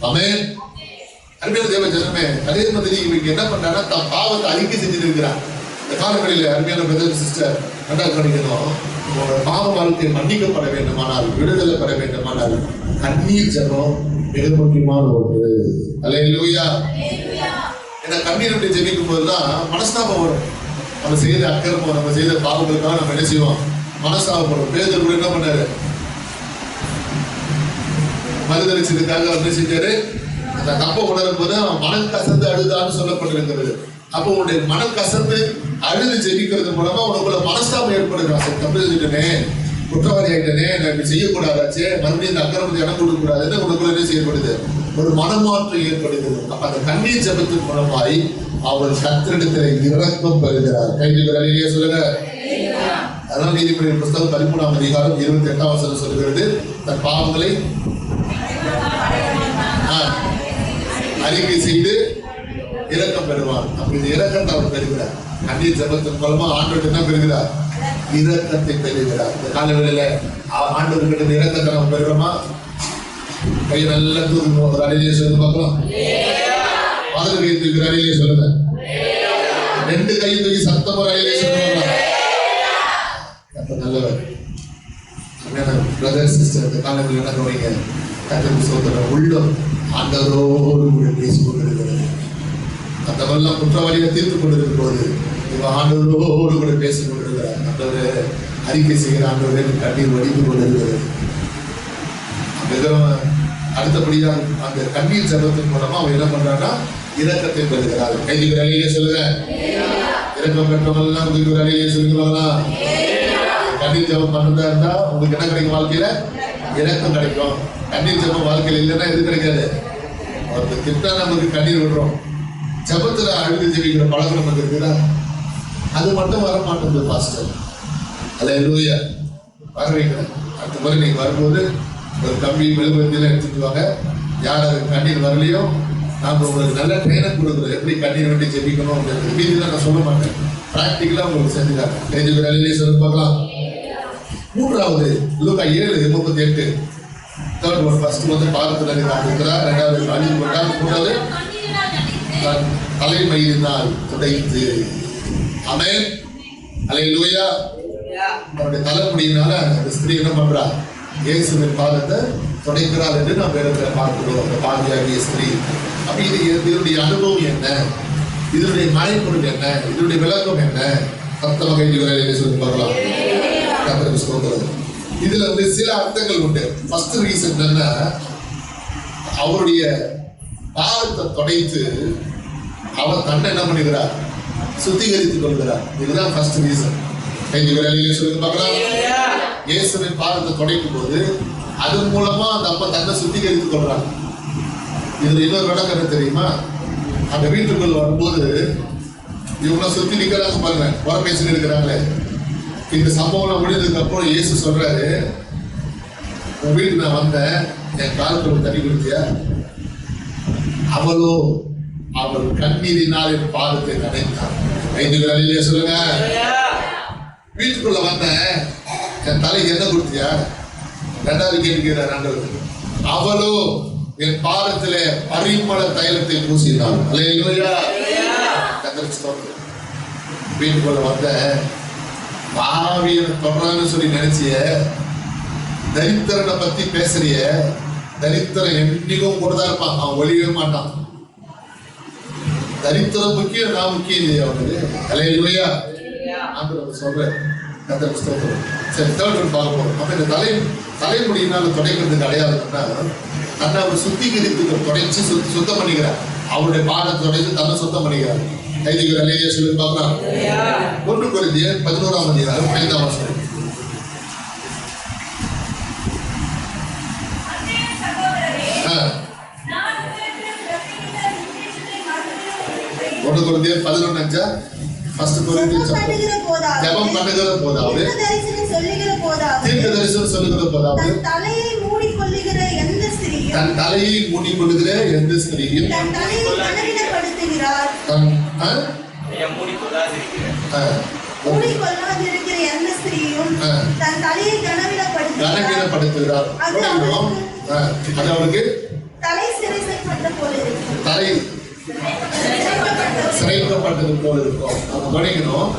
ஆமென். அருமையான தேவ ஜனமே, அதே மாதிரி இவங்க என்ன பண்றாங்கன்னா தான் பாவத்தை அறிக்கை செஞ்சுட்டு இருக்கிறார். இந்த காலங்களில் அருமையான பிரதர் சிஸ்டர் நல்லா கவனிக்கணும். உங்களோட பாவ வாழ்க்கை மன்னிக்கப்பட வேண்டுமானால், விடுதலை பெற வேண்டுமானால் கண்ணீர் ஜெபம் மிக முக்கியமான ஒன்று. அல்லேலூயா. ஏன்னா கண்ணீர் விட்டு ஜெபிக்கும் போதுதான் மனஸ்தாபம் வரும். நம்ம செய்த அக்கிரமம், நம்ம செய்த பாவங்களுக்காக நம்ம என்ன செய்வோம்? மனஸ்தாபப்படும். பேதுரு கூட என்ன பண்ணாரு? மறுதளிச்சதுக்காக என்ன செஞ்சாரு? அந்த தப்பை உணரும் போது மனம் கசந்து அழுதான்னு சொல்லப்பட்டிருக்கிறது. அப்போ உன்னுடைய மனம் கசந்து அழுது ஜெபிக்கிறது மூலமா உனக்குள்ள மனஸ்தாபம் ஏற்படுகிறான். தப்பு செஞ்சுட்டனே, குற்றவாளி ஆயிட்டனே, நான் இப்படி செய்யக்கூடாதாச்சே, மறுபடியும் இந்த அக்கிரமத்தை இடம் கொடுக்க கூடாதுன்னு உனக்குள்ள என்ன செய்யப்படுது? ஒரு மனமாற்றம் ஏற்படுகிறது. அப்ப அந்த கண்ணீர் ஜெபத்தின் மூலமாய் அவர் கர்த்தரிடத்தில் இரக்கம் பெறுகிறார். கைது அலையிலே சொல்லுங்க. அதனால நீதிபதி புஸ்தகம் 13ஆம் அதிகாரம் 28ஆம் வசனம் சொல்லுகிறது, தன் பாவங்களை அறிக்கை செய்து இரக்கம் பெறுவார். அப்ப இந்த இரக்கத்தை அவர் பெறுகிறார். கண்ணீர் ஜெபத்தின் மூலமா ஆண்டவர் என்ன பெறுகிறார்? இரக்கத்தை பெறுகிறார். இந்த காலவெளியில ஆண்டவர்கிட்ட இந்த இரக்கத்தை நம்ம பெறுறோமா? கையை நல்லா தூக்கணும். ஒரு அலையிலே சொல்லி பார்க்கலாம். வலது கை தூக்கி அலையிலே சொல்லுங்க. 2 கை தூக்கி சத்தம் ஒரு அலையிலே சொல்லுவாங்க. அப்ப நல்லவர். பிரதர் சிஸ்டர், இந்த காலவெளியில என்ன கவனிங்க. கர்த்தருக்கு ஸ்தோத்திரம். உள்ளம் ஆண்டவரோடு கூட பேசிக் கொண்டிருக்கிறது. அந்த வல்லம் குற்றவாளியை தீர்த்து கொண்டிருக்கும் போது இவன் ஆண்டவரோடு கூட பேசிக் கொண்டிருக்கிறார். ஆண்டவரே அறிக்கை செய்கிற ஆண்டவரே கண்ணீர் வடிந்து கொண்டிருக்கிறது. அடுத்தபடியாக அந்த கண்ணீர் ஜெபத்தின் மூலமா அவன் என்ன பண்றான்னா இரக்கத்தை பெறுகிறார். கைதிகள் அலையிலே சொல்லுங்க. இரக்கம் பெற்றவங்கலாம் உங்களுக்கு அலையிலே சொல்லுவாங்களா? கண்ணீர் ஜெபம் பண்றதா இருந்தா உங்களுக்கு என்ன கிடைக்கும்? வாழ்க்கையில இரக்கம் கிடைக்கும். கண்ணீர் ஜெபம் வாழ்க்கையில் இல்லைன்னா எது கிடைக்காது? அவருக்கு திட்டா நமக்கு கண்ணீர் விடுறோம். ஜெபத்துல அழுது ஜெபிக்கிற பழக்கம் நமக்கு இருக்குதா? அது மட்டும் வர மாட்டேங்குது பாஸ்டர். அல்லேலூயா. வரவீங்க. அடுத்த முறை நீங்க வரும்போது ஒரு கம்பி மெழுகுவர்த்தியில எடுத்துட்டு வாங்க. யார் அது கண்ணீர் வரலையோ நாம உங்களுக்கு நல்ல ட்ரெயினர் கொடுக்குறோம், எப்படி கண்ணீர் வேண்டி ஜெபிக்கணும் அப்படின்றது. மீதிலாம் நான் சொல்ல மாட்டேன், பிராக்டிக்கலா உங்களுக்கு செஞ்சுக்காங்க. கைது வேலையிலேயே சொல்லி பார்க்கலாம். மூன்றாவது லூக்கா 7:38. Third one. ஃபர்ஸ்ட் பாதத்துல இருக்கிறார், ரெண்டாவது அழிவு கொண்டார், மூன்றாவது தலைமையினால் துடைத்து. ஆமென். அல்லேலூயா. அவருடைய தலைமுடியினால அந்த ஸ்திரீ என்ன பண்றா? இயேசுவின் பாதத்தை துடைக்கிறாள் என்று நாம் வேதத்தில் பார்க்கிறோம். அந்த பாவியாகிய ஸ்திரீ. அப்ப இதனுடைய அனுபவம் என்ன? இதனுடைய மறைப்பொருள் என்ன? இதனுடைய விளக்கம் என்ன? சத்தமாக சொல்லி பார்க்கலாம். கர்த்தருக்கு ஸ்தோத்திரம். இதுல வந்து சில அர்த்தங்கள் உண்டு. ஃபர்ஸ்ட் ரீசன் என்னன்னா, அவருடைய பாதத்தை துடைத்து அவர் தன்னை என்ன பண்ணுகிறார்? சுத்திகரித்துக் கொள்கிறார். இதுதான் ஃபர்ஸ்ட் ரீசன். சொல்லி பார்க்கலாம். இயேசுவின் பாதத்தை துடைக்கும் போது அதன் மூலமா அந்த அப்பா தன்னை சுத்திகரித்துக் கொள்றாங்க. இதுல இன்னொரு விளக்கம் என்ன தெரியுமா? அந்த வீட்டுக்குள்ள வரும்போது இவங்கள சுத்தி நிக்கிறாங்க பாருங்க, வர பேசிட்டு இருக்கிறாங்களே. இந்த சம்பவம் முடிஞ்சதுக்கு அப்புறம் இயேசு சொல்றாரு, உன் வீட்டுக்கு நான் வந்தேன், என் காலத்துல தண்ணி கொடுத்தியா? அவளோ அவள் கண்ணீரினால் என் பாதத்தை நனைத்தான். 5 வேளையிலே சொல்லுங்க. வீட்டுக்குள்ள வந்தேன், என் தலைக்கு என்ன கொடுத்தியா? 2வது கேட்கிறார் ஆண்டவர். அவளோ என் பாதத்திலே பரிமள தைலத்தை பூசினாள். அல்லேலூயா. வீட்டுக்குள்ள வந்த பாவியை தொடரான்னு சொல்லி நினைச்சிய, தரித்திரனை பத்தி பேசுறிய. தரித்திரம் என்னைக்கும் கூடதான் இருப்பான், அவன் ஒழியவே மாட்டான். தரித்திரம் முக்கியம், நான் முக்கியம் இல்லையா அவனுக்கு? அல்லேலூயா. ஆண்டவர் சொல்றேன். கர்த்தருக்கு ஸ்தோத்திரம். சரி, தேர்ட் ஒன் பார்க்க போறோம். அப்ப இந்த தலைமுடியினால துடைக்கிறதுக்கு அடையாளம்னா, தன்னை அவர் சுத்திகரித்து துடைச்சு சுத்தம் பண்ணிக்கிறார். அவருடைய பாதத்தை துடைச்சு தன்னை சுத்தம் பண்ணிக்கிறார். கைதிகள் சொல்லி பார்க்கலாம். 1 கொரிந்தியர் 11ஆம் அதிகாரம் 5ஆம் வசனம். ஒன்று கொரிந்தியர் 11:5. ஃபர்ஸ்ட் கொரிந்தியர் ஜெபம் பண்ணுகிற போதாவது, தீர்க்க தரிசனம் சொல்லுகிற போதாவது, தன் தலையை மூடிக்கொள்ளுகிற எந்த ஸ்திரீயும் தன் தலையை மூடிக்கொள்ளுகிற எந்த ஸ்திரீயும் தன் தலையை கனவீனப்படுத்துகிறார். மூடிக்கொள்ளாதிருக்கிற எந்த ஸ்திரீயும் தன் தலையை கனவீனப்படுத்துகிறார். அது அவருக்கு தலை சிறைப்பட்ட போல இருக்கும். தலை சிறைக்கப்பட்டது போல இருக்கும். கவனிக்கணும்,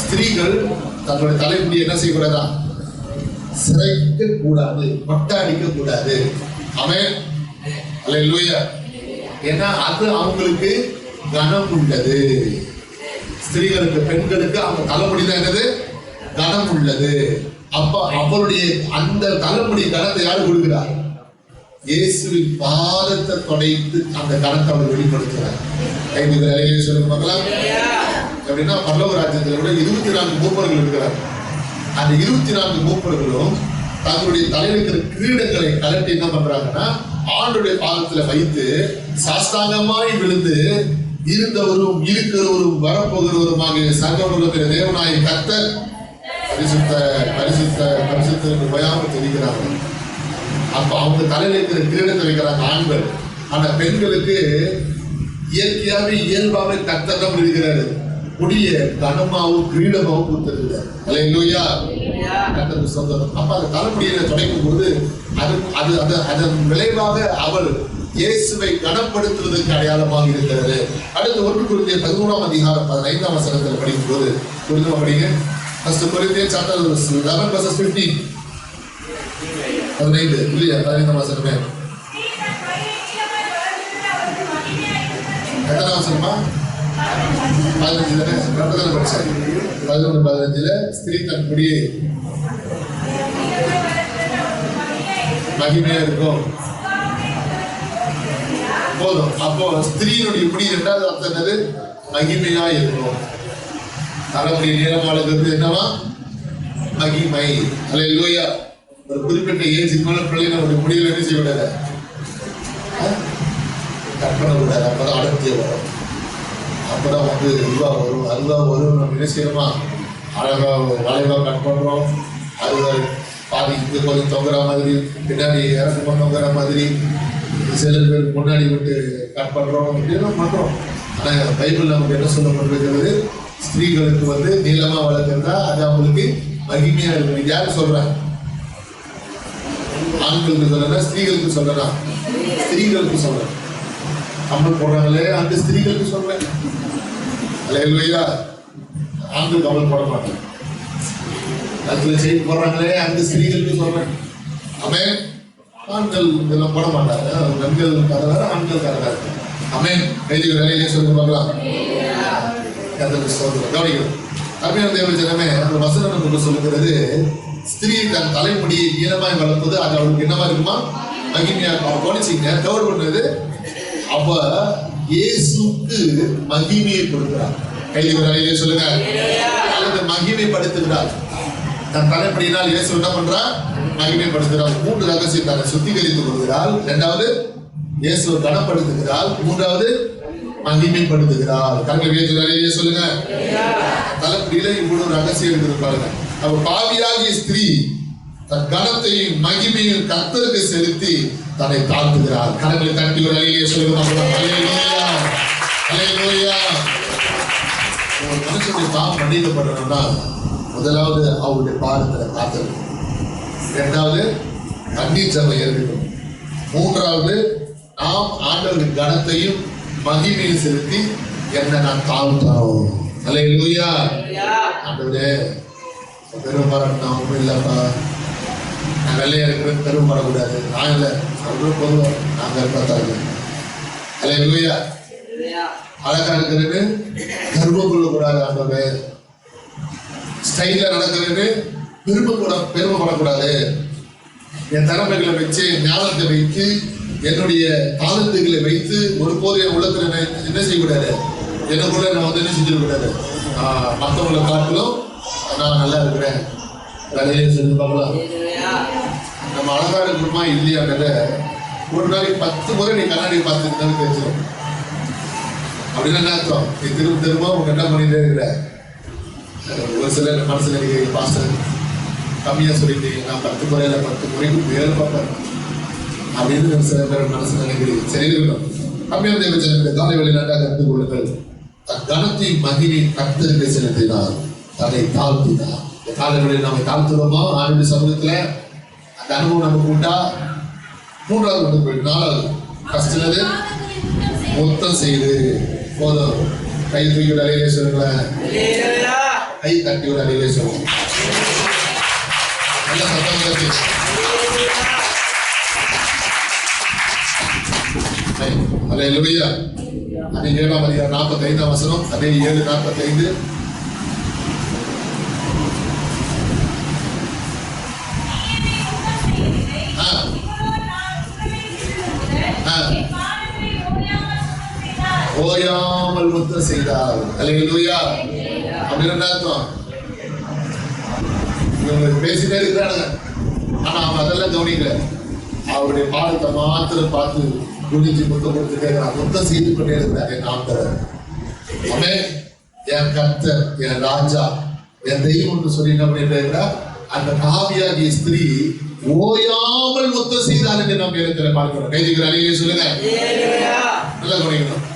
ஸ்திரீகள் தன்னுடைய தலைமுடி என்ன செய்யக்கூடாதா? சிறைக்க கூடாது, கொட்டாடிக்க கூடாது. ஆமென். அல்லேலூயா. ஏன்னா அது அவங்களுக்கு கனம் உள்ளது. ஸ்திரீகளுக்கு, பெண்களுக்கு அவங்க தலைமுடி தான் என்னது? கனம் உள்ளது. அப்ப அவருடைய அந்த தலைமுடி கனத்தை யாரு கொடுக்கிறார்? இயேசுவின் பாதத்தை தொடைத்து அந்த கனத்தை அவர் வெளிப்படுத்துகிறார். சொல்லுங்க பார்க்கலாம். அப்படின்னா பரலோக ராஜ்யத்தில் கூட 24 மூப்பர்கள் இருக்கிறார். அந்த 24 மூப்பர்களும் தங்களுடைய தலையில் இருக்கிற கிரீடங்களை கலட்டி என்ன பண்றாங்கன்னா, ஆண்டுடைய பாதத்துல வைத்து சாஷ்டாங்கமாய் விழுந்து, இருந்தவரும் இருக்கிறவரும் வரப்போகிறவருமாக சர்வமுள்ள தேவனாய் கர்த்தர் பரிசுத்த பரிசுத்த பரிசுத்த பயாமல் தெரிகிறார்கள். அப்ப அவங்க தலையில இருக்கிற கிரீடத்தை வைக்கிறாங்க ஆண்கள். ஆனா பெண்களுக்கு இயற்கையாவே இயல்பாவே கர்த்தர் இருக்கிறாரு. முடிய கனமாவும் கிரீடமாவும் கொடுத்திருக்கிறார். அல்லேலூயா. கர்த்தருக்கு சொந்தம். அப்ப அந்த தலைமுடியை துடைக்கும் போது அதன் விளைவாக அவள் இயேசுவை கனப்படுத்துவதற்கு அடையாளமாக இருக்கிறது. அடுத்து 1 கொரிந்தியர் 13ஆம் அதிகாரம் 15ஆம் வசனத்தில் படிக்கும் போது புரிந்து படிங்க. ஃபர்ஸ்ட் கொரிந்தியர் சாப்டர் 11 verses 15. 15 இல்லையா? 15ஆம் வசனமே. எத்தனாம் வசனமா? 15 தானே? ரெண்டாவது படிச்சாரு. 11:15 ஸ்திரீ தன் முடியை மகிமையா இருக்கும் போதும். அப்போ ஸ்திரீனுடைய முடி 2வது அர்த்தம் என்னது? மகிமையா இருக்கும். தலைமுடி நீளமானது என்னவா? மகிமை. அல்லேலூயா. ஒரு குறிப்பிட்ட ஏஜுக்கு மேல பிள்ளைங்க நம்முடைய முடியல என்ன செய்ய விடாத, கற்பனை விடாது. அப்பதான் அடர்த்திய வரும். அப்பதான் வந்து இதுவா வரும், அதுவா வரும். நம்ம என்ன செய்யணுமா? அழகா வளைவா கட் பண்றோம். அது பாதி இது கொஞ்சம் தொங்குற மாதிரி, பின்னாடி இறக்குமா தொங்குற மாதிரி, சில பேருக்கு முன்னாடி விட்டு கட் பண்றோம். இப்படியெல்லாம் பண்றோம். ஆனா பைபிள் நமக்கு என்ன சொல்லப்பட்டிருக்கிறது? ஸ்திரீகளுக்கு வந்து நீளமா வளர்க்கிறதா அது அவங்களுக்கு மகிமையா இருக்கு. யாரு சொல்றாங்க? ஆண்களுக்கு சொல்லலாம், ஸ்திரீகளுக்கு சொல்லலாம். ஸ்திரீகளுக்கு சொல்றேன். கம்பல் போடுறாங்களே அந்த ஸ்திரீகளுக்கு சொல்றேன். அல்லேலூயா. ஆண்கள் கம்பல் போட மாட்டாங்க. கழுத்துல செயின் போடுறாங்களே அந்த ஸ்திரீகளுக்கு சொல்றேன். ஆமென். ஆண்கள் இதெல்லாம் போட மாட்டாங்க. பெண்கள் கதை ஆண்கள் கதை. ஆமென். கைதிகள் வேலையிலே சொல்லி பார்க்கலாம். கர்த்தருக்கு ஸ்தோத்திரம். கவனிக்கணும். அருமையான தேவ ஜனமே, அந்த வசனம் நமக்கு சொல்லுகிறது, ஸ்திரீ தன் தலைமுடியை நீளமாய் வளர்ப்பது அது அவளுக்கு என்னவா இருக்குமா? மகிமையா இருக்கும். கவனிச்சிங்க, கவர் பண்ணது அவ இயேசுக்கு மகிமையை கொடுக்கிறார். கைதிகள் வேலையிலே சொல்லுங்க. அல்லது மகிமைப்படுத்துகிறார். தன் தலைப்படியினால் இயேசு என்ன பண்றா? மகிமைப்படுத்துகிறாள். 3 ரகசியம் தன்னை சுத்திகரித்துக் கொள்கிறாள். 2வது இயேசுவை கனப்படுத்துகிறாள். 3வது மகிமைப்படுத்துகிறாள். கண்களை சொல்லுங்க. தலைப்படியில இவ்வளவு ரகசியம் இருக்கிறாங்க. அவ பாவியாகிய ஸ்திரீ தன் கனத்தையும் மகிமையும் கர்த்தருக்கு செலுத்தி தன்னை தாழ்த்துகிறாள். கரங்களை தட்டி ஒரு அலையிலே சொல்லுங்க. ஒரு மனுஷனுடைய தாம் மன்னிக்கப்படணும்னா முதலாவது அவருடைய பாதத்துல காத்திருக்கும். 2வது கண்ணீர் ஜெபம் இருக்கணும். 3வது நாம் ஆண்டவரின் கனத்தையும் மகிமையை செலுத்தி என்ன நான் தாழ்த்தணும். அல்லேலூயா. ஆண்டவரே பெரும்பாலும் நான் ஒன்றும் இல்லப்பா, நான் வெள்ளையா இருக்கிறது பெரும்பாடக்கூடாது. நான் இல்லை, அவர்களும் பொதுவாக நாங்கள் இருப்பாத்தாங்க. அல்லேலூயா. அழகா இருக்கிறது கர்வம் கொள்ளக்கூடாது. ஆண்டவரே ஸ்டைல நடக்கிறது பெருமைப்படக்கூடாது. என் திறமைகளை வச்சு, ஞானத்தை வைத்து, என்னுடைய தாளத்துகளை வைத்து ஒருபோது என் உள்ளத்துல என்ன செய்யக்கூடாது, எனக்குள்ள நான் வந்து என்ன செஞ்சிடக்கூடாது. மற்றவங்களை காட்டிலும் நான் நல்லா இருக்கிறேன். வேலையை செஞ்சு பார்க்கலாம். நம்ம அழகா இருக்கணுமா இல்லையான்றத ஒரு நாளைக்கு 10 முறை நீ கண்ணாடி பார்த்துருந்தாலும் தெரிஞ்சிடும். அப்படின்னா என்ன அர்த்தம்? நீ திரும்ப திரும்ப உங்க என்ன பண்ணிட்டே இருக்கிற. ஒரு சிலர் மனசுல நினைக்கிறீங்க, பாஸ்டர் கம்மியா சொல்லிட்டீங்க, நான் 10 முறையில 10 முறைக்கு மேல பார்ப்பேன் அப்படின்னு சில பேர் மனசுல நினைக்கிறீங்க. சரி இருக்கணும். கம்மியான தேவச்சனத்தை காலை வெளிநாட்டாக கற்றுக் கொள்ளுங்கள். தன் கனத்தை மகிமை கர்த்தருக்கு செலுத்தினார், தன்னை தாழ்த்தினார். காலைகளில் நாம தாழ்த்துறோமா ஆண்டு சமூகத்துல அந்த அனுபவம் நமக்கு உண்டா? 3வது வந்து போயிட்டு 4வது ஃபர்ஸ்ட்லது மொத்தம் செய்து போதும். கை தூக்கி ஒரு அலையிலே சொல்லுங்களேன். கை தட்டி ஒரு அலையிலே சொல்லுங்க. நல்ல சத்தம் தட்டி. அல்லேலூயா. அதே 7ஆம் அதிகாரம் 45ஆம் வசனம், அதே 7:45. ஓயாமல் முத்தம் செய்தார். அல்லேலூயா. அப்படின்னு அர்த்தம். இவங்க பேசிட்டே இருக்கிறாங்க, ஆனா அவன் அதெல்லாம் கவனிக்கல. அவருடைய பாதத்தை மாத்திரம் பார்த்து குடிச்சு முத்தம் கொடுத்து கேட்கிறான். முத்தம் செய்து கொண்டே இருக்கிறார். என் ஆண்டவர், அவன் என் கர்த்தர், என் ராஜா, என் தெய்வம் சொல்லி என்ன பண்ணிட்டு இருக்கிறார். அந்த பாவியாகிய ஸ்திரீ ஓயாமல் முத்தம் செய்தார் என்று நாம் வேதத்தில் பார்க்கிறோம். கைதிகள் அலையிலே சொல்லுங்க. நல்லா கவனிக்கணும்.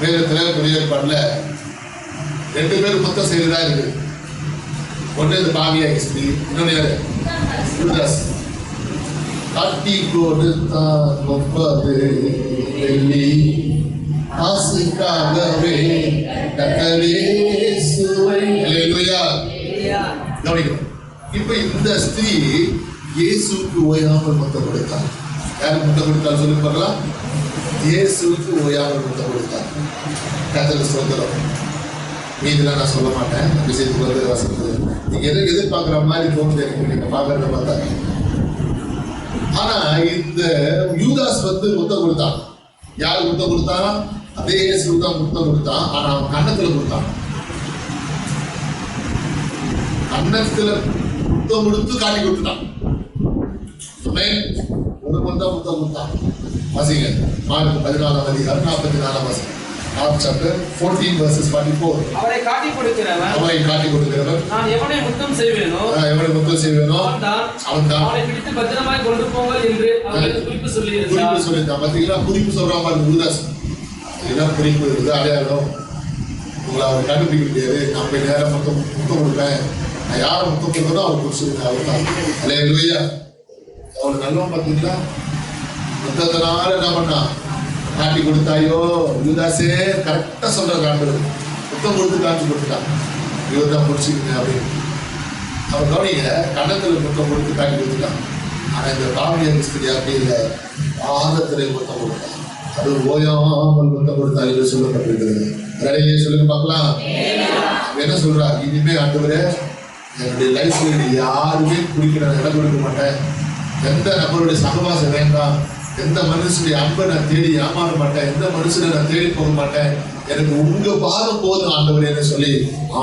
வேதத்தில் புதிய ஏற்பாடுல 2 பேர் முத்தம் செய்ததா இருக்கு. ஒன்று இந்த பாவியாகிய ஸ்திரீ, இன்னொன்று யாரு? யூதாஸ். காட்டி கொடுத்தான் 30 வெள்ளி காசுக்காகவே கர்த்தரே இயேசுவை. அல்லேலூயா. கவனிக்கணும். இப்ப இந்த ஸ்திரீ இயேசுவுக்கு ஓயாமல் முத்தம் கொடுத்தார். யாருக்கு முத்தம் கொடுத்தார் சொல்லி பார்க்கலாம். இயேசுவுக்கு ஓயாமல் முத்தம் கொடுத்தார். கர்த்தருக்கு ஸ்தோத்திரம். மீதிலாம் நான் சொல்ல மாட்டேன். விஷயத்துக்கு வந்து வசனது நீங்க எதை எதிர்பார்க்குற மாதிரி தோணுது எனக்கு. நீங்க பார்க்கறத பார்த்தா. ஆனா இந்த யூதாஸ் வந்து முத்தம் கொடுத்தான். யாரு முத்தம் கொடுத்தான்? அதே இயேசு தான் முத்தம் கொடுத்தான். ஆனா அவன் கன்னத்துல கொடுத்தான். கன்னத்துல முத்தம் கொடுத்து காட்டி கொடுத்துட்டான். ஒரு முத்தம் கொடுத்தான். வாசிங்க மார்க் 14ஆம் அதிகாரம் 44ஆம் வசனம். Mark chapter 14 verses 44. அவரை காட்டி கொடுக்கிறவர் நான் எவனை முத்தம் செய்வேனோ அவன்தான் அவனை பிடித்து பத்திரமாய் கொண்டு போங்கள் என்று அவருக்கு குறிப்பு சொல்லியிருந்தார். பாத்தீங்களா? குறிப்பு சொல்ற மாதிரி யூதாஸ் இதெல்லாம் குறிப்பு இருக்குது, அடையாளம். உங்களை அவர் கண்டுபிடிக்க முடியாது. நான் போய் நேரம் முத்தம் கொடுப்பேன். நான் யாரை முத்தம் கொடுக்கணும் அவர் குறிச்சிருக்கேன். அவர் தான். அல்லேலூயா. அவளுக்கு நல்லவன் பார்த்தீங்களா? முத்தத்தினால என்ன பண்ணா? காட்டி கொடுத்தாயோ யூதாஸே கரெக்டா சொல்ற காட்டு. முத்தம் கொடுத்து காட்டி கொடுத்துட்டான். இவர் தான் பிடிச்சிக்கங்க அப்படின்னு. அவன் கவனிங்க, கன்னத்துல முத்தம் கொடுத்து காட்டி கொடுத்துட்டான். ஆனா இந்த காவிய மிஸ்திரி அப்படி இல்லை, பாதத்திலே முத்தம் கொடுத்தான். அது ஓயாமல் முத்தம் கொடுத்தார் என்று சொல்லப்பட்டிருக்கிறது. நிறைய சொல்லுங்க பார்க்கலாம். என்ன சொல்றா? இனிமே ஆண்டவரே, என்னுடைய லைஃப்ல யாருமே குடிக்கிற இடம் கொடுக்க மாட்டேன், எந்த நபருடைய சகவாசம் வேண்டாம், எந்த மனுஷனுடைய அன்பை நான் தேடி ஏமாற மாட்டேன், எந்த மனுஷனை நான் தேடி போக மாட்டேன், எனக்கு உங்க பாதம் போதும் ஆண்டவர் என்று சொல்லி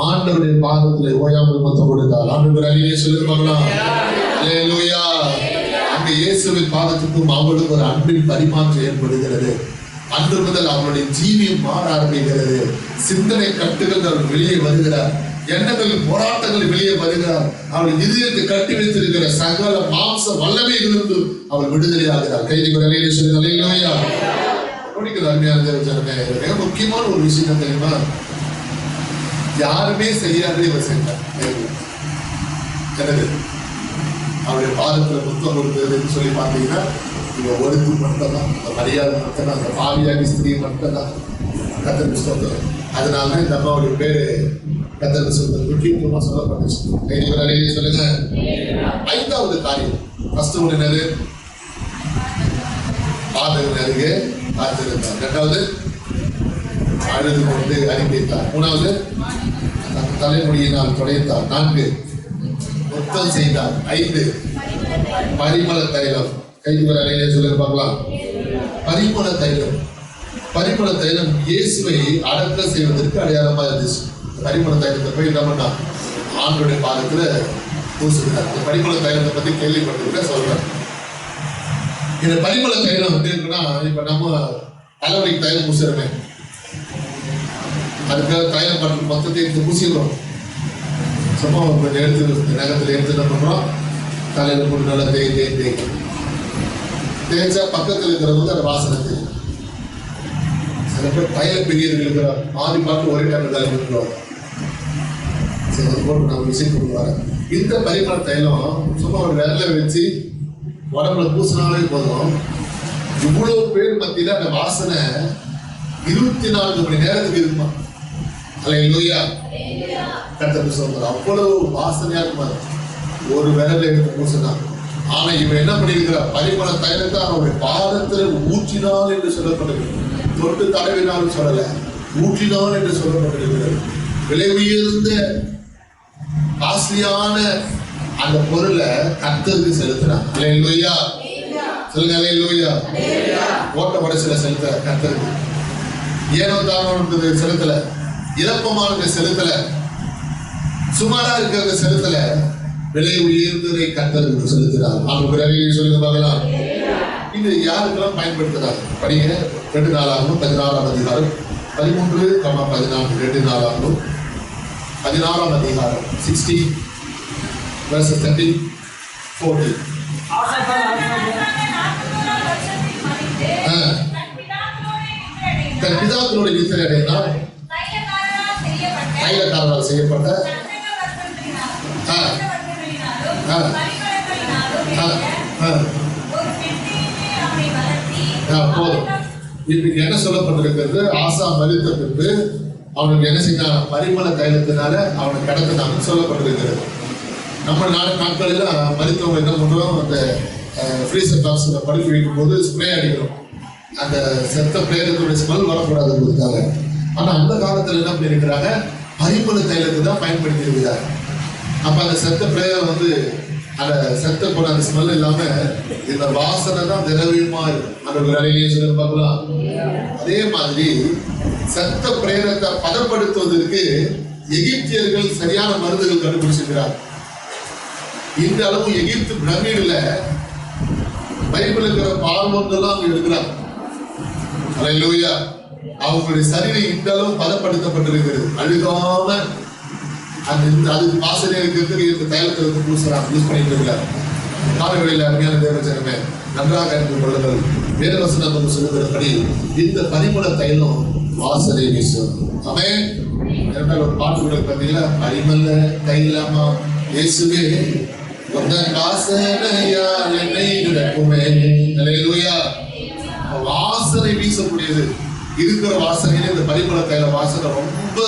ஆண்டவருடைய பாதத்தில் ஓயாமல் மொத்தம் கொடுத்தார். ஆண்டவர் அழியே சொல்லி பார்க்கலாம். அல்லேலூயா. அங்க இயேசுவின் பாதத்துக்கும் அவளுக்கு ஒரு அன்பின் பரிமாற்றம் ஏற்படுகிறது. அன்று முதல் அவருடைய ஜீவியம் மாற ஆரம்பிக்கிறது. சிந்தனை கட்டுகள் அவர் வெளியே வருகிறார், எண்ணங்கள் போராட்டங்கள் வெளியே வருகிறார். அவள் இதயத்தை கட்டி வைத்திருக்கிற சகல மாம்ச வல்லமைகளிலிருந்து அவள் விடுதலை ஆகிறார். கைதிகள் அலையிலே சொல்லி அல்லேலூயா. அருமையான தேவஜனமே, மிக முக்கியமான ஒரு விஷயம் தெரியுமா? யாருமே செய்யாதே இவர் செய்தார். என்னது? அவருடைய பாதத்துல முத்தம் கொடுத்ததுன்னு சொல்லி பார்த்தீங்கன்னா இவ ஒருத்து மட்டும் தான், அந்த மரியாதை மட்டும் தான், அந்த பாவியாகி ஸ்திரீ மட்டும் தான் கத்தருக்கு சொந்தம். அதனாலதான் இந்த அம்மாவுடைய பேரு கத்தருக்கு சொந்தம் முக்கியத்துவமா சொல்லப்பட்டுச்சு. கைதிகள் அலையிலே சொல்லுங்க. 5வது காரியம், ஃபர்ஸ்ட் ஒன்று என்னது? பாதகன் அருகே காத்திருந்தார். 2வது அழுது கொண்டு அறிவித்தார். 3வது தலைமுடியினால் துடைத்தார். 4 முத்தம் செய்தார். 5 பரிமள தைலம். கைதிகள் அலையிலே சொல்ல பார்க்கலாம். பரிமள தைலம். பரிமள தைலம் இயேசுவை அடக்க செய்வதற்கு அடையாளமா இருந்துச்சு. பரிமள தைலத்தை போய் என்ன பண்ணா? ஆண்டோடைய பாதத்துல பூசுகிறார். பரிமள தைலத்தை பத்தி கேள்விப்பட்டிருக்க சொல்றேன். இந்த பரிமள தைலம் எப்படி இருக்குன்னா, இப்ப நம்ம தலைவலிக்கு தைலம் பூசுறமே, அதுக்காக தைலம் பண்ற மொத்தத்தை எடுத்து பூசிடுறோம். சும்மா கொஞ்சம் எடுத்து நகத்துல எடுத்து என்ன பண்றோம்? தலையில போட்டு நல்லா தேய்ச்சா பக்கத்தில் இருக்கிறவங்க அந்த வாசனை தெரியும். சில பேர் தைல பெரியர்கள் இருக்கிறார், ஆதி பார்த்து ஒரே டைம் தைலம் விட்டுருவாங்க. சரி, அது போட்டு நான் விஷயம் கொடுக்குறாங்க. இந்த பரிமள தைலம் சும்மா ஒரு விரல வச்சு உடம்புல பூசினாலே போதும். இவ்வளவு பேர் மத்தியில அந்த வாசனை 24 மணி நேரத்துக்கு இருக்குமா? அல்லேலூயா. கர்த்தருக்கு ஸ்தோத்திரம். அவ்வளவு வாசனையா இருக்குமா ஒரு விரல எடுத்து பூசினா. ஆனா இவன் என்ன பண்ணிருக்கிறார்? பரிமள தைலத்தை அவருடைய பாதத்தில் ஊற்றினாள் என்று சொல்லப்பட்டிருக்கிறது. தொட்டு தடவினாலும் சொல்லல, ஊற்றினாள் என்று சொல்லப்பட்டிருக்கிறது. விலை உயர்ந்த காஸ்ட்லியான அந்த பொருளை கர்த்தருக்கு செலுத்துறான். அல்லேலூயா. சொல்லுங்க அல்லேலூயா. ஓட்ட வடசில செலுத்த கர்த்தருக்கு. ஏனோ தானோன்றது செலுத்தல, இலப்பமானது செலுத்தல, சுமாரா இருக்கிறத செலுத்தல, விலை உயர்ந்ததை கர்த்தருக்கு செலுத்துறார். அவங்க பிறகு சொல்லுங்க பார்க்கலாம். இது யாருக்கெல்லாம் பயன்படுத்துறாங்க? படிங்க. 2 நாளாகும் 16ஆம் அதிகாரம் 13-14 2 நாளாகும் 16ஆம் அதிகாரம் 16 verses 13-14. தன் பிதாக்களோட நித்திரை அடைந்தால் தைலக்காரரால் செய்யப்பட்ட போதும். இப்ப என்ன சொல்லப்பட்டிருக்கிறது? ஆசா மரித்த பின்பு அவனுக்கு என்ன செய்யணும்? பரிமள தைலத்தினால அவனுக்கு கடத்தினான்னு சொல்லப்பட்டிருக்கிறது. நம்ம நாட்களில் மருத்துவம் என்ன பண்றோம்? அந்த ஃப்ரீசர் பாக்ஸ்ல படுக்க வைக்கும் போது ஸ்ப்ரே அடிக்கிறோம், அந்த செத்த பிரேதத்துடைய ஸ்மெல் வரக்கூடாதுன்றதுக்காக. ஆனா அந்த காலத்துல என்ன பண்ணிருக்கிறாங்க? பரிமள தைலத்தை தான் பயன்படுத்தி இருக்கிறாங்க. அப்ப அந்த செத்த பிரேதம் வந்து அந்த செத்த போன அந்த ஸ்மெல் இல்லாம இந்த வாசனை தான் திரவியமா இருக்கும். அந்த வேலையிலேயே சொல்லி பார்க்கலாம். அதே மாதிரி செத்த பிரேதத்தை பதப்படுத்துவதற்கு எகிப்தியர்கள் சரியான மருந்துகள் கண்டுபிடிச்சிருக்கிறார். இந்த அளவு எகிப்து பிரமிடுல பைபிள் இருக்கிற பார்வங்கள்லாம் அங்க இருக்கிறார். அல்லேலூயா. அவங்களுடைய சரீரம் இந்த அளவு பதப்படுத்தப்பட்டிருக்கிறது. அழுகாம அந்த அதுக்கு வாசனை இருக்கிறதுக்கு இந்த தைலத்தை வந்து பூசுறாங்க, யூஸ் பண்ணிட்டு இருக்காரு. காலங்களில் அருமையான தேவஜனமே, நன்றாக அறிந்து கொள்ளுங்கள். வேதவசனம் நம்ம சொல்லுகிறபடி இந்த பரிமள தைலம் வாசனை வீசும். ஆமென். ஒரு பாட்டுகளுக்கு பார்த்தீங்கன்னா, பரிமள தைலமா இயேசுவே வந்த வாசனையால் என்னை நடக்குமே. அல்லேலூயா. வாசனை வீசக்கூடியது இருக்கிற வாசனையில இந்த பரிமள தைல வாசனை ரொம்ப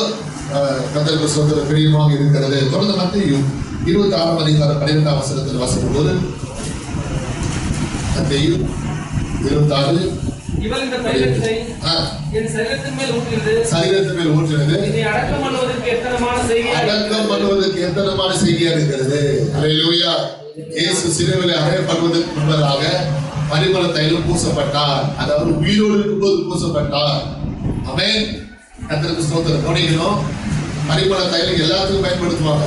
கர்த்தருக்கு சொந்தர பிரியமாக இருக்கிறது. தொடர்ந்து மத்தேயு 26ஆம் அதிகாரம் 12ஆம் வசனத்தில் வாசிக்கும் போது மத்தேயு 26 இவள் இந்த தைலத்தை என் சரீரத்தின் மேல் ஊற்றினது இதை அடக்கம் பண்ணுவதற்கு எத்தனமான செய்கையா இருக்கிறது. அல்லேலூயா. இயேசு சிலுவையில் அறையப்படுவதற்கு முன்பதாக பரிமள தைலம் பூசப்பட்டார். அதாவது உயிரோடு இருக்கும்போது பூசப்பட்டார். ஆமென். கர்த்தருக்கு ஸ்தோத்திரம். கவனிக்கணும், பரிமள தைலம் எல்லாத்துக்கும் பயன்படுத்துவாங்க.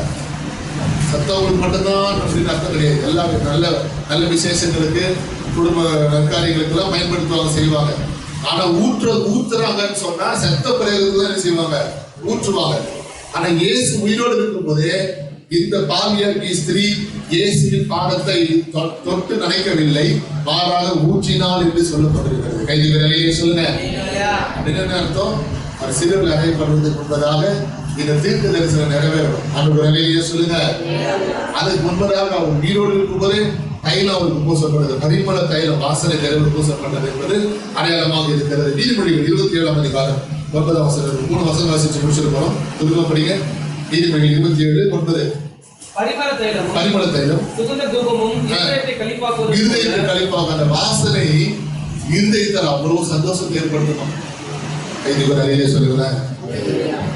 சத்தவங்களுக்கு மட்டும்தான் அப்படின்னு அர்த்தம் கிடையாது. எல்லாமே நல்ல நல்ல விசேஷங்களுக்கு, குடும்ப நற்காரியங்களுக்கு எல்லாம் பயன்படுத்துவாங்க, செய்வாங்க. ஆனா ஊத்துறாங்கன்னு சொன்னா செத்த பிறகு தான் செய்வாங்க, ஊற்றுவாங்க. ஆனா இயேசு உயிரோடு இருக்கும் போதே இந்த பாவியாகிய ஸ்திரீ இயேசுவின் பாதத்தை தொட்டு நினைக்கவில்லை, மாறாக ஊற்றினாள் என்று சொல்லப்பட்டிருக்கிறது. கைதி விரலையே சொல்லுங்க. அப்படின்னு அர்த்தம், அவர் சிலுவையில் அறையப்படுவதற்கு முன்பதாக இந்த தீர்க்க தரிசனம் நிறைவேறும். அந்த விரலையே சொல்லுங்க. அதுக்கு முன்பதாக அவர் உயிரோடு இருக்கும் போதே தைலம் அவருக்கு பூசப்படுது. பரிமள தைலம் வாசனை நிறைவு பூசப்பட்டது என்பது அடையாளமாக இருக்கிறது. நீதிமொழிகள் 27ஆம் அதிகாரம் 9ஆம் வசனம் 3 வசனம் வாசிச்சு முடிச்சிருக்கோம். திரும்ப படிங்க. நீதிமொழிகள் 27:9. பரிமள தைலம் சுகந்த தூபமும் இருதயத்தை களிப்பாக அந்த வாசனை இருதயத்தில் அவ்வளவு சந்தோஷத்தை ஏற்படுத்தணும். கைதிகள் அறையிலே சொல்லுகிறேன்.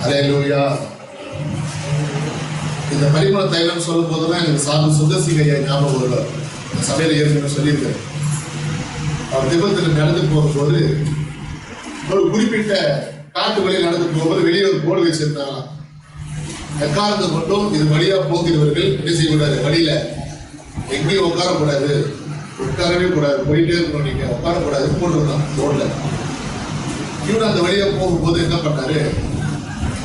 அல்லேலூயா. இந்த பரிமள தைலம் சொல்லும் போதுதான் எனக்கு சாமி சுந்தர்சிங் ஐயா ஞாபகம் வருவார். சபையில ஏற்கனவே சொல்லியிருக்காரு. அவர் திபத்தில் நடந்து போகும்போது ஒரு குறிப்பிட்ட காட்டு வழியில் நடந்து போகும்போது வெளியே ஒரு போர்டு வச்சிருந்தாங்களாம். எக்காரணத்தை மட்டும் இது வழியா போகிறவர்கள் என்ன செய்யக்கூடாது, வழியில எங்கேயும் உட்காரக்கூடாது, உட்காரவே கூடாது, போயிட்டே இருக்கணும், நீங்க உட்காரக்கூடாது போட்டுருந்தான் போர்டுல. இவன் அந்த வழியா போகும்போது என்ன பண்ணாரு,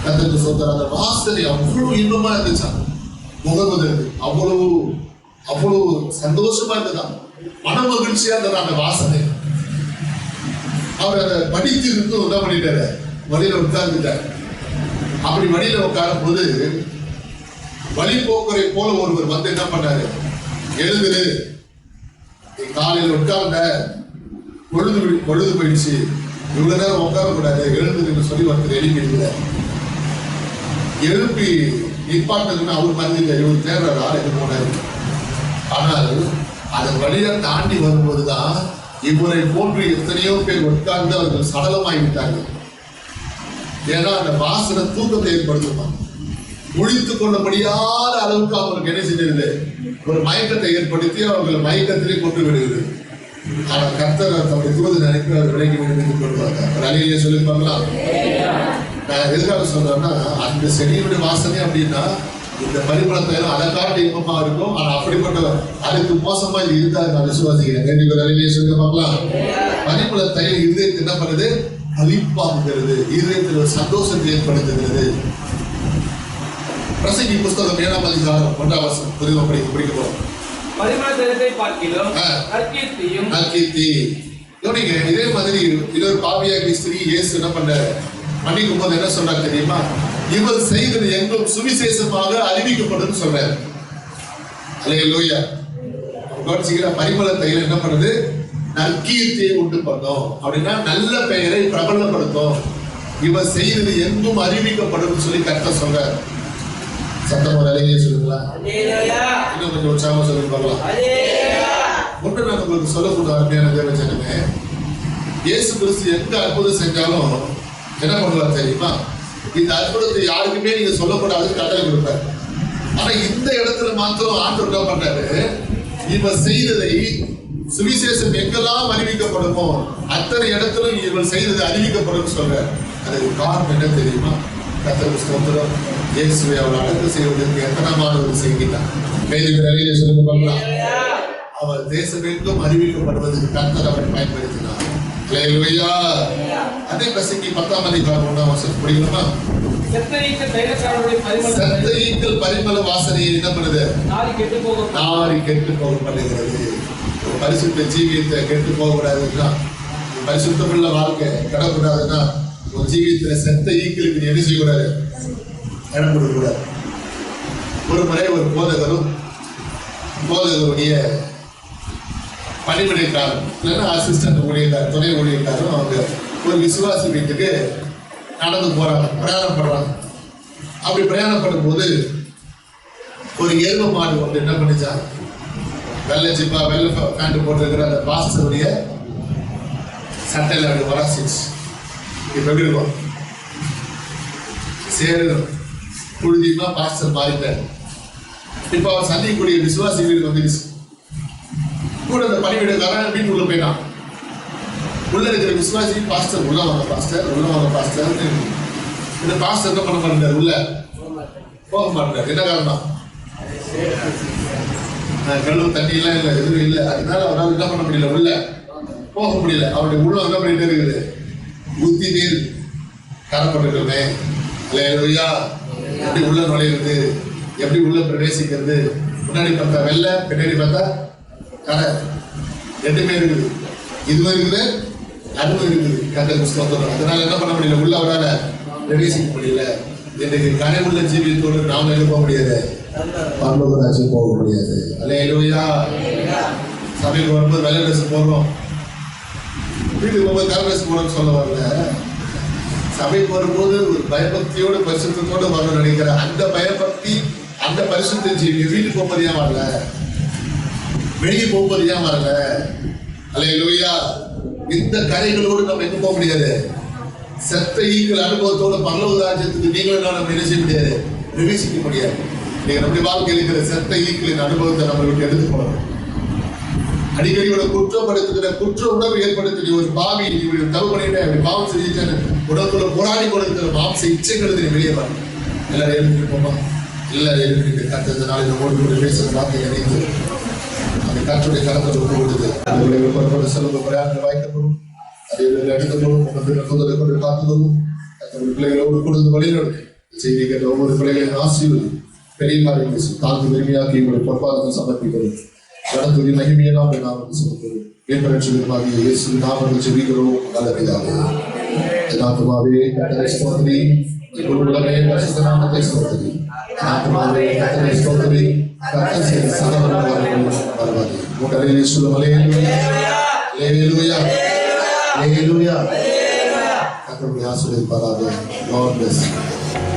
கர்த்தருக்கு ஸ்தோத்திரம், அந்த வாசனை அவ்வளவு இன்பமா இருந்துச்சான். முகர்வதற்கு அவ்வளவு அவ்வளவு சந்தோஷமா இருந்ததான், மன மகிழ்ச்சியா இருந்தது அந்த வாசனை. அவர் அதை படித்து இருந்து என்ன பண்ணிட்டாரு, வழியில உட்கார்ந்துட்டார். அப்படி வழியில உட்காரும் போது வழி போக்குவரை போல ஒருவர் வந்து என்ன பண்ணாரு, எழுதுரு, காலையில் உட்கார்ந்த பொழுது போயிடுச்சு, இவ்வளவு நேரம் உட்காரக்கூடாது, எழுதுன்னு சொல்லி ஒருத்தர் எழுப்பிடுகிறார். எழுப்பி நிப்பாட்டுன்னு அவர் மறந்துட்டார், இவர் தேர்றாரு ஆளுக்கு போனாரு. ஆனால் அதன் வழியை தாண்டி வரும்போதுதான் இவரை போன்று எத்தனையோ பேர் உட்கார்ந்து அவர்கள் சடலமாகிவிட்டார்கள். ஏன்னா அந்த வாசனை தூக்கத்தை ஏற்படுத்துமா, முழித்துக் கொள்ள முடியாத அளவுக்கு அவங்களுக்கு என்ன செய்தது, ஒரு மயக்கத்தை ஏற்படுத்தி அவர்கள் மயக்கத்திலே கொண்டு விடுகிறது. ஆனால் கர்த்தர் தம்முடைய தூது நினைப்பு அவர் விலகி விடுவித்துக் கொள்வாங்க. அலையிலே சொல்லி பார்க்கலாம். நான் எதுக்காக சொல்றேன்னா, அந்த செடியுடைய வாசனை அப்படின்னா இந்த பரிமள தைலம் அதை காட்டி இன்பமா இருக்கும். ஆனா அப்படிப்பட்ட அதுக்கு மோசமா இது இருந்தா நான் விசுவாசிக்கிறேன். அலையிலே சொல்லி பார்க்கலாம். பரிமள தைலம் இருதயத்தை என்ன பண்ணுது, அழிப்பாக்குகிறது, இதயத்தில் ஒரு சந்தோஷத்தை ஏற்படுத்துகிறது. பிரசங்கி புஸ்தகம் 7ஆம் அதிகாரம் 1ஆம் வசனம் புரியுமா படிக்க போறோம். இதே மாதிரி இன்னொரு பாவியாகி ஸ்திரீ இயேசு என்ன பண்ணாரு, மன்னிக்கும் போது என்ன சொன்னார் தெரியுமா, இவர் செய்தது எங்கும் சுவிசேஷமாக அறிவிக்கப்படும் சொல்றாரு. அல்லேலூயா. பரிமள தைலம் என்ன பண்ணுது, நற்கீர்த்தியை உண்டு பண்ணோம். அப்படின்னா நல்ல பெயரை பிரபலப்படுத்தும். இவர் செய்தது எங்கும் அறிவிக்கப்படும் சொல்லி கர்த்தர் சொல்றார். சத்தம் ஒரு அலையே சொல்லுங்களா, இன்னும் கொஞ்சம் உற்சாகமா சொல்லி பார்க்கலாம். ஒன்று நான் உங்களுக்கு சொல்லக்கூடிய அருமையான தேவஜனமே, இயேசு கிறிஸ்து எந்த அற்புதம் செஞ்சாலும் என்ன பண்ணுவார் தெரியுமா, இந்த அற்புதத்தை யாருக்குமே நீங்க சொல்லக்கூடாது கட்டளை கொடுப்பார். ஆனா இந்த இடத்துல மாத்திரம் ஆண்டவர் என்ன பண்றாரு, இவர் செய்ததை சுவிசேஷம் எங்கெல்லாம் அறிவிக்கப்படுமோ அத்தனை இடத்திலும் இவள் செய்தது அறிவிக்கப்படும் சொல்ற. அதுக்கு காரணம் என்ன தெரியுமா, கர்த்தருக்கு ஸ்தோத்திரம், இயேசுவை அவள் அடக்கம் செய்வதற்கு எத்தனமான ஒரு செய்கிறார். கைதிகள் அறையிலே சொல்லுங்க பார்க்கலாம். அவர் தேசமெங்கும் அறிவிக்கப்படுவதற்கு கர்த்தர் அவரை பயன்படுத்தினார். அல்லேலூயா. அதே பிரசங்கி 10ஆம் அதிகாரம் 1ஆம் வசனம் படிக்கணுமா. செத்த ஈக்கள் பரிமள வாசனையை என்ன பண்ணுது, நாரி கெட்டு போக பண்ணுகிறது. பரிசுத்த ஜீவியத்தை கெட்டு போகக்கூடாதுன்னா, பரிசுத்தமுள்ள வாழ்க்கை கிடக்கூடாதுன்னா, ஒரு ஜீவியத்துல செத்த ஈக்களுக்கு நீ என்ன செய்யக்கூடாது, இடம் கொடுக்கக்கூடாது. ஒரு முறை ஒரு போதகருடைய பணிவிடைக்காரன் இல்லைன்னா அசிஸ்டன்ட் ஊழியக்காரர், துணை ஊழியக்காரரும் அவங்க ஒரு விசுவாசி வீட்டுக்கு நடந்து போறாங்க, பிரயாணம் பண்றாங்க. அப்படி பிரயாணம் பண்ணும்போது ஒரு எருமை மாடு ஒன்று என்ன பண்ணிச்சா, வெள்ளை ஜிப்பா வெள்ளை பேண்ட் போட்டிருக்கிற அந்த பாஸ்டருடைய சட்டையில் அப்படி வராசிச்சு. இப்ப எப்படி இருக்கும்? சேரும் புழுதியுமா பாஸ்டர் மாறிட்டார். இப்ப அவர் சந்திக்கக்கூடிய விசுவாசி வீடு வந்துடுச்சு. கூட அந்த பணிவிடைக்காரன் வீட்டுக்குள்ள போயிட்டான். உள்ள இருக்கிற விசுவாசி பாஸ்டர் உள்ள வாங்க பாஸ்டர், உள்ள வாங்க பாஸ்டர். இந்த பாஸ்டர் என்ன பண்ண மாட்டார், உள்ள போக மாட்டார். என்ன காரணம்? கழுவு தண்ணி எல்லாம் இல்லை, எதுவும் இல்லை. அதனால அவரால் என்ன பண்ண முடியல, உள்ள போக முடியல. அவருடைய உள்ள என்ன பண்ணிட்டே இருக்குது, புத்தி நீர் கரப்பட்டுமே. அல்லேலூயா. எப்படி உள்ள நுழையிறது, எப்படி உள்ள பிரவேசிக்கிறது? முன்னாடி பார்த்தா வெள்ளை, பின்னாடி பார்த்தா கரை, ரெண்டுமே இருக்குது. இதுவும் இருக்குது, அதுவும் இருக்குது. கர்த்தர் புஸ்தகம். அதனால என்ன பண்ண முடியல, உள்ள அவரால் பிரவேசிக்க முடியல. இன்றைக்கு கரை உள்ள ஜீவியத்தோடு நாம் எங்க போக முடியாது, பரலோக ராஜ்யம் போக முடியாது. அல்லேலூயா. சபைக்கு வரும்போது வெள்ளை ட்ரெஸ் போடுறோம், வீட்டுக்கு போகும்போது கரை ட்ரெஸ் போடணும்னு சொல்ல வரல. சபைக்கு வரும்போது ஒரு பயபக்தியோட பரிசுத்தோடு வரணும்னு நினைக்கிற அந்த பயபக்தி, அந்த பரிசுத்த ஜீவி வீட்டுக்கு போகும்போது ஏன் வரல, வெளியே போகும்போது ஏன் வரல? அல்லேலூயா. இந்த கரைகளோடு நம்ம எங்க போக முடியாது, செத்த ஈக்கள் அனுபவத்தோட பரலோக ராஜ்யத்துக்கு நீங்களும் நம்ம என்ன செய்ய முடியாது, பிரவேசிக்க முடியாது. நீங்க நம்முடைய வாழ்க்கையில் இருக்கிற செத்த ஈக்களின் அனுபவத்தை நம்மளுக்கு எடுத்து போடணும். அடிக்கடி ஒரு குற்றப்படுத்துகிற குற்ற உணர்வு ஏற்படுத்தி ஒரு பாவி இப்படி தவறு பண்ணிட்டு அப்படி பாவம் செஞ்சுட்டு உடம்புல போராடி கொடுக்கிற மாம்ச இச்சைகளுக்கு வெளியே வரணும். எல்லாரும் எழுந்திருப்போமா? எல்லாரும் எழுந்திருக்கு. கத்ததுனால நம்மோடு கூட பேசுற வார்த்தை இணைந்து அந்த காற்றுடைய கலத்தை ஒப்பு கொடுத்து அவர்களுடைய புறப்பட செலவு பிரயாணங்கள் வாய்க்கப்படும். அதை எடுத்துக்கொள்ளும். உங்கள் கொண்டு காத்துக்கொள்ளும். தங்களுடைய பிள்ளைகளோடு கொடுத்து வழிநடத்தி செய்தி கேட்ட ஒவ்வொரு பிள்ளைகளின் ஆசீர்வதி பெரிய காரியங்களை தாழ்ந்து பெருமையாக்கி உங்களுடைய பொறுப்பாளர்கள் சமர்ப்பிக்கிறோம். கடத்துறை மகிமையெல்லாம் நாமத்தை சுமக்கிறோம். ஏற்பரட்சிகரமாகிய இயேசு நாமத்தை செவிக்கிறோம். நல்ல பிதாவே. ஆத்துமாவே கர்த்தரை ஸ்தோத்திரி. உலகமே பரிசுத்த நாமத்தை ஸ்தோத்திரி. ஆத்துமாவே கர்த்தரை ஸ்தோத்திரி. கர்த்தர் செய்த சகல நன்மைகளையும் மறவாதே. உங்கள் இயேசுவின் அல்லேலூயா. அல்லேலூயா. அல்லேலூயா. கர்த்தருடைய ஆசீர்வாதம். God bless you.